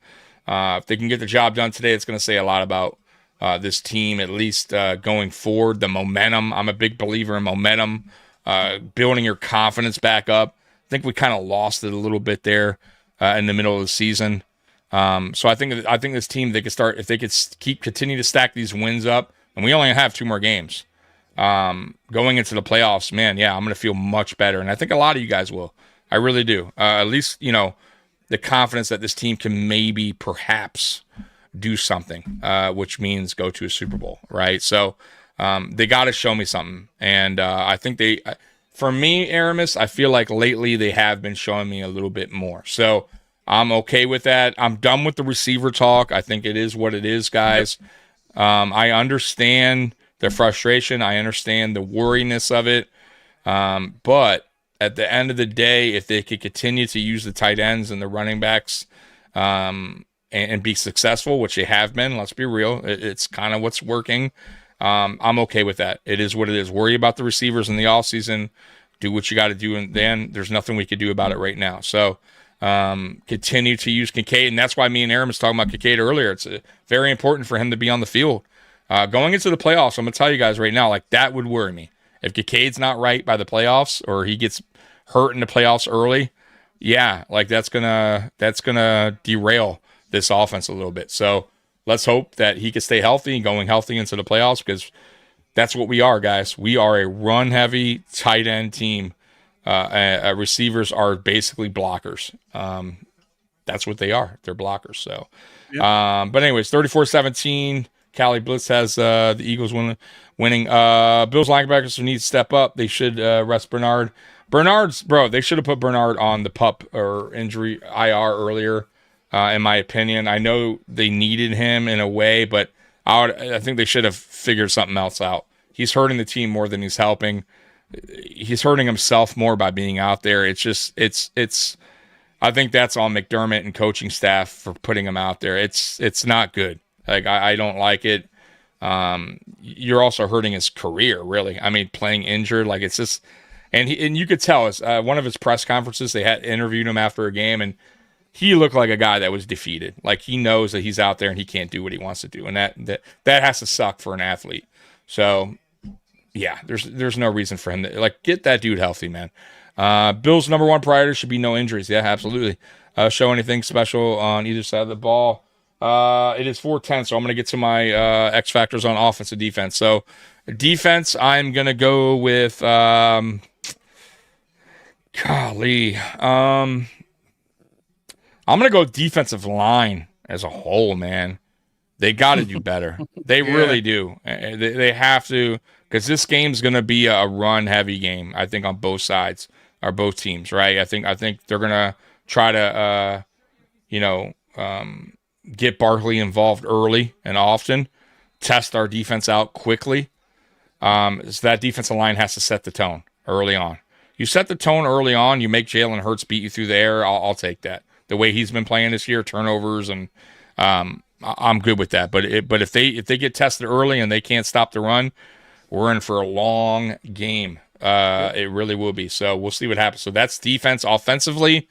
If they can get the job done today, it's going to say a lot about this team, at least going forward. The momentum. I'm a big believer in momentum, building your confidence back up. I think we kind of lost it a little bit there in the middle of the season. So I think this team, they could start, if they could continue to stack these wins up, and we only have 2 more games going into the playoffs, man, yeah, I'm going to feel much better. And I think a lot of you guys will. I really do. At least, the confidence that this team can maybe perhaps do something, which means go to a Super Bowl, right? So they got to show me something. And I think for me, Aramis, I feel like lately they have been showing me a little bit more. So I'm okay with that. I'm done with the receiver talk. I think it is what it is, guys. I understand the frustration. I understand the worriness of it. But at the end of the day, if they could continue to use the tight ends and the running backs and be successful, which they have been, let's be real, it's kind of what's working. I'm okay with that. It is what it is. Worry about the receivers in the offseason. Do what you got to do, and then there's nothing we could do about it right now. So continue to use Kincaid, and that's why me and Aramis talking about Kincaid earlier. It's very important for him to be on the field. Going into the playoffs, I'm going to tell you guys right now, like that would worry me. If Kincaid's not right by the playoffs or he gets hurt in the playoffs early, yeah, like that's gonna derail this offense a little bit. So let's hope that he can stay healthy and going healthy into the playoffs, because that's what we are, guys. We are a run-heavy tight end team. Receivers are basically blockers. That's what they are. They're blockers. So, yep. But anyways, 34-17. Cali Blitz has the Eagles winning. Bills linebackers need to step up. They should rest Bernard. They should have put Bernard on the PUP or injury IR earlier, in my opinion. I know they needed him in a way, but I think they should have figured something else out. He's hurting the team more than he's helping. He's hurting himself more by being out there. It's I think that's on McDermott and coaching staff for putting him out there. It's not good. Like, I don't like it. You're also hurting his career, really. I mean, playing injured, like it's just, and you could tell as one of his press conferences, they had interviewed him after a game, and he looked like a guy that was defeated. Like he knows that he's out there and he can't do what he wants to do, and that has to suck for an athlete. So, yeah, there's no reason for him to get that dude healthy, man. Bills' number one priority should be no injuries. Yeah, absolutely. Show anything special on either side of the ball. It is 4:10, so I'm going to get to my X factors on offense and defense. So, defense, I'm going to go with golly. I'm going to go defensive line as a whole, man. They got to do better. They really do. They have to, because this game's going to be a run-heavy game, I think, on both sides, or both teams, right? I think they're going to try to, get Barkley involved early and often, test our defense out quickly. So that defensive line has to set the tone early on. You set the tone early on, you make Jalen Hurts beat you through the air, I'll take that. The way he's been playing this year, turnovers, and I'm good with that. But if they get tested early and they can't stop the run, we're in for a long game. It really will be. So we'll see what happens. So that's defense. Offensively,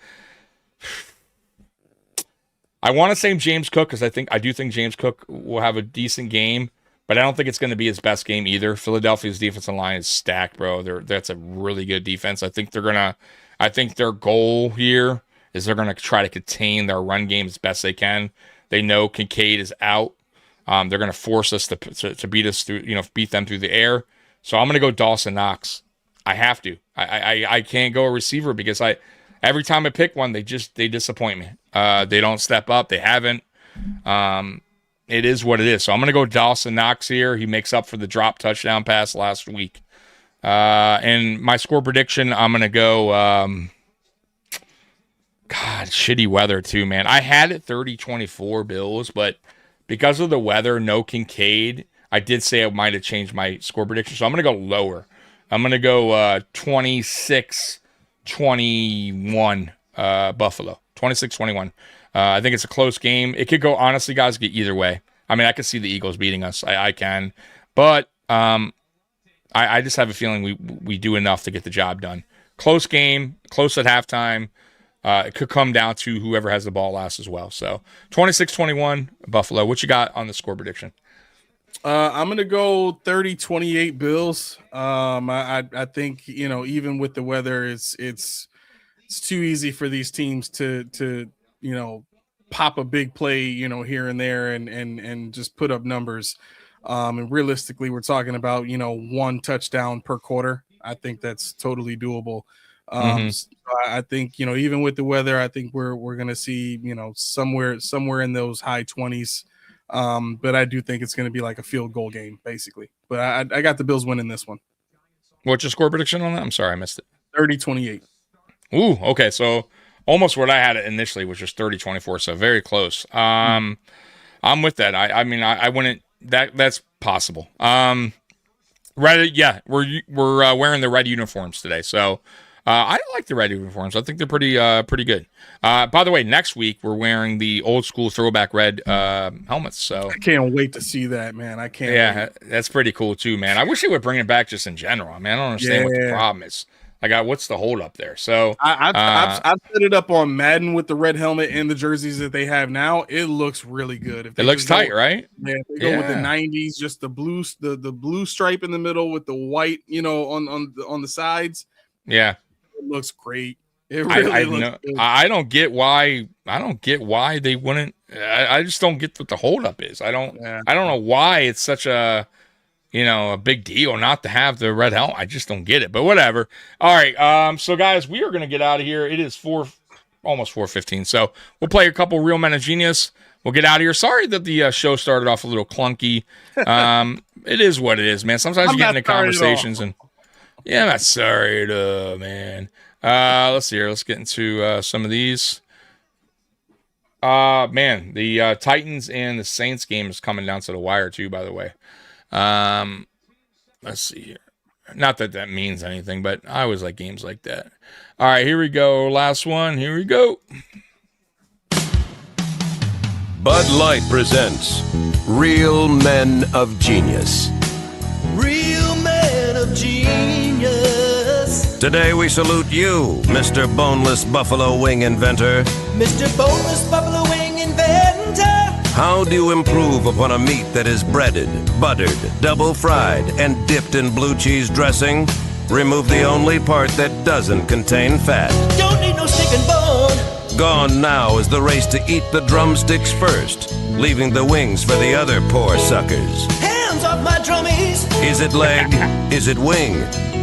I want to say James Cook, because I do think James Cook will have a decent game, but I don't think it's going to be his best game either. Philadelphia's defensive line is stacked, bro. That's a really good defense. I think their goal here is they're going to try to contain their run game as best they can. They know Kincaid is out. They're going to force us to beat us through, beat them through the air. So I'm going to go Dawson Knox. I have to. I can't go a receiver because every time I pick one, they disappoint me. They don't step up. They haven't. it is what it is. So I'm going to go Dawson Knox here. He makes up for the drop touchdown pass last week. And my score prediction, I'm going to go, God, shitty weather too, man. I had it 30-24 Bills, but because of the weather, no Kincaid, I did say I might have changed my score prediction. So I'm going to go lower. I'm going to go 26-21 Buffalo. 26-21. I think it's a close game. It could go, honestly, guys, get either way. I mean, I could see the Eagles beating us. I can. But I just have a feeling we do enough to get the job done. Close game, close at halftime. It could come down to whoever has the ball last as well. So 26-21 Buffalo. What you got on the score prediction? I'm going to go 30-28 Bills. I think, even with the weather, it's too easy for these teams to pop a big play, here and there and just put up numbers. And realistically, we're talking about, one touchdown per quarter. I think that's totally doable. So I think, even with the weather, I think we're going to see, somewhere in those high 20s. But I do think it's going to be like a field goal game, basically. But I got the Bills winning this one. What's your score prediction on that? I'm sorry, I missed it. 30-28. Ooh, okay. So almost what I had it initially, which was 30-24. So very close. I'm with that. I mean, I wouldn't. That's possible. Red. Yeah, we're wearing the red uniforms today. So I like the red uniforms. I think they're pretty good. By the way, next week we're wearing the old school throwback red helmets. So I can't wait to see that, man. I can't. Yeah, wait. That's pretty cool too, man. I wish they would bring it back just in general. I mean, I don't understand what the problem is. What's the hold up there? So I've set it up on Madden with the red helmet and the jerseys that they have now. It looks really good. It looks tight, right? Yeah, if they go with the 90s, just the blue stripe in the middle with the white, on the sides. Yeah, it looks great. It really looks good. I don't get why they wouldn't. I just don't get what the hold up is. I don't know why it's such a big deal not to have the red helmet. I just don't get it, but whatever. All right. So guys, we are going to get out of here. It is almost 4:15. So we'll play a couple Real Men of Genius. We'll get out of here. Sorry that the show started off a little clunky. It is what it is, man. Sometimes you get into conversations and I'm not sorry at all, man. Let's see here. Let's get into some of these. Man, the Titans and the Saints game is coming down to the wire too, by the way. Let's see here. Not that means anything, but I always like games like that. All right, here we go. Last one. Here we go. Bud Light presents Real Men of Genius. Real Men of Genius. Today we salute you, Mr. Boneless Buffalo Wing Inventor. Mr. Boneless Buffalo Wing Inventor. How do you improve upon a meat that is breaded, buttered, double fried, and dipped in blue cheese dressing? Remove the only part that doesn't contain fat. Don't need no stick and bone. Gone now is the race to eat the drumsticks first, leaving the wings for the other poor suckers. Hands off my drummies. Is it leg? Is it wing?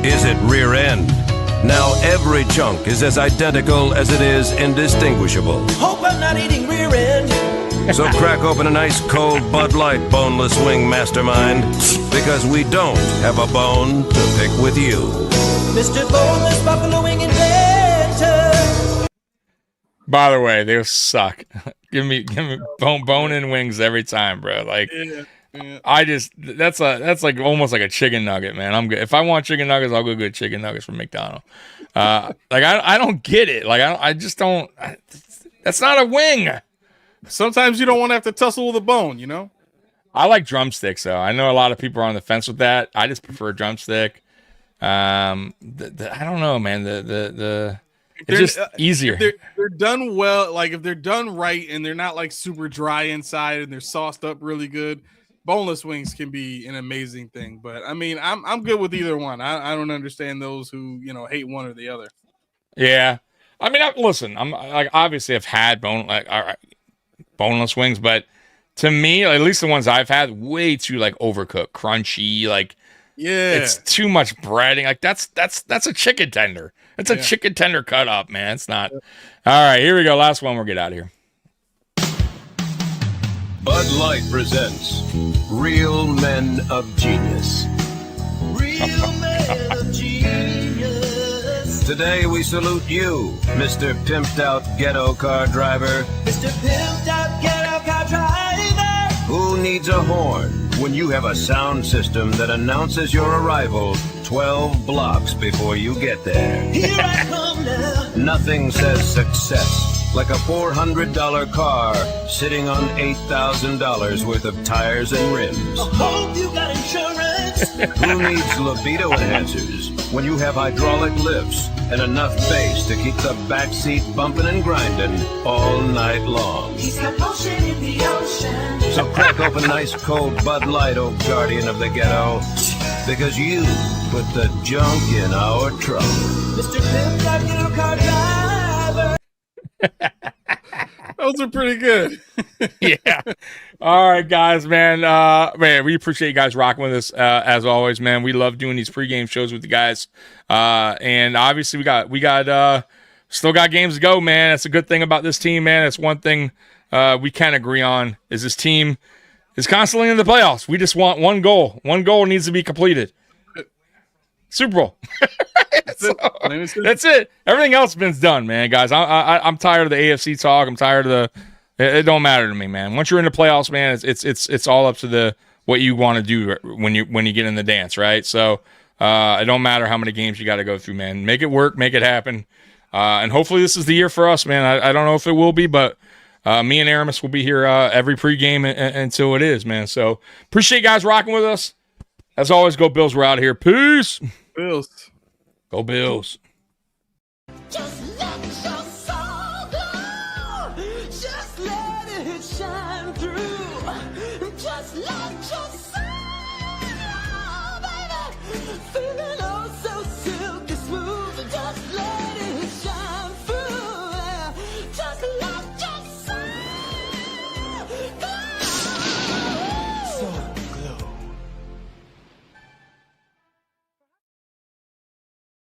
Is it rear end? Now every chunk is as identical as it is indistinguishable. Hope I'm not eating rear end. So crack open an ice cold Bud Light Boneless Wing Mastermind, because we don't have a bone to pick with you. Mr. Boneless Buffalo Wing Inventor. By the way, they suck. give me bone and wings every time, bro. Like, I just that's like almost like a chicken nugget, man. I'm good. If I want chicken nuggets, I'll go get chicken nuggets from McDonald's. I don't get it. I just don't. That's not a wing. Sometimes you don't want to have to tussle with a bone, I like drumsticks, though. I know a lot of people are on the fence with that. I just prefer drumstick. I don't know, man. It's just easier. They're done well. Like if they're done right and they're not like super dry inside and they're sauced up really good, boneless wings can be an amazing thing. But I mean, I'm good with either one. I don't understand those who hate one or the other. Yeah, I mean, listen. I'm like obviously I've had boneless wings, but to me, at least the ones I've had, way too like overcooked, crunchy, it's too much breading. Like that's a chicken tender. It's a chicken tender cut up, man. It's not. All right, here we go. Last one. We'll get out of here. Bud Light presents Real Men of Genius. Real men of genius. Today we salute you, Mr. Pimped Out Ghetto Car Driver. Mr. Pimped Out Ghetto Car Driver. Who needs a horn when you have a sound system that announces your arrival 12 blocks before you get there? Here I come now. Nothing says success like a $400 car sitting on $8,000 worth of tires and rims. I hope you got insurance. Who needs libido enhancers when you have hydraulic lifts and enough bass to keep the backseat bumping and grinding all night long? He's got motion in the ocean. So crack open nice cold Bud Light, oh guardian of the ghetto, because you put the junk in our truck. Mr. Pimped Out Ghetto Car Driver. Those are pretty good. Yeah. All right, guys, man. Man, we appreciate you guys rocking with us as always, man. We love doing these pregame shows with you guys. And obviously we got still got games to go, man. That's a good thing about this team, man. That's one thing we can agree on is this team is constantly in the playoffs. We just want one goal. One goal needs to be completed. Super Bowl. That's it. Everything else has been done, man, guys. I'm tired of the AFC talk. I'm tired of it don't matter to me, man. Once you're in the playoffs, man, it's all up to what you want to do when you get in the dance, right? So it don't matter how many games you got to go through, man. Make it work, make it happen, and hopefully this is the year for us, man. I don't know if it will be, but me and Aramis will be here every pregame until it is, man. So appreciate you guys rocking with us. As always, go Bills. We're out of here. Peace. Bills. Go Bills. Just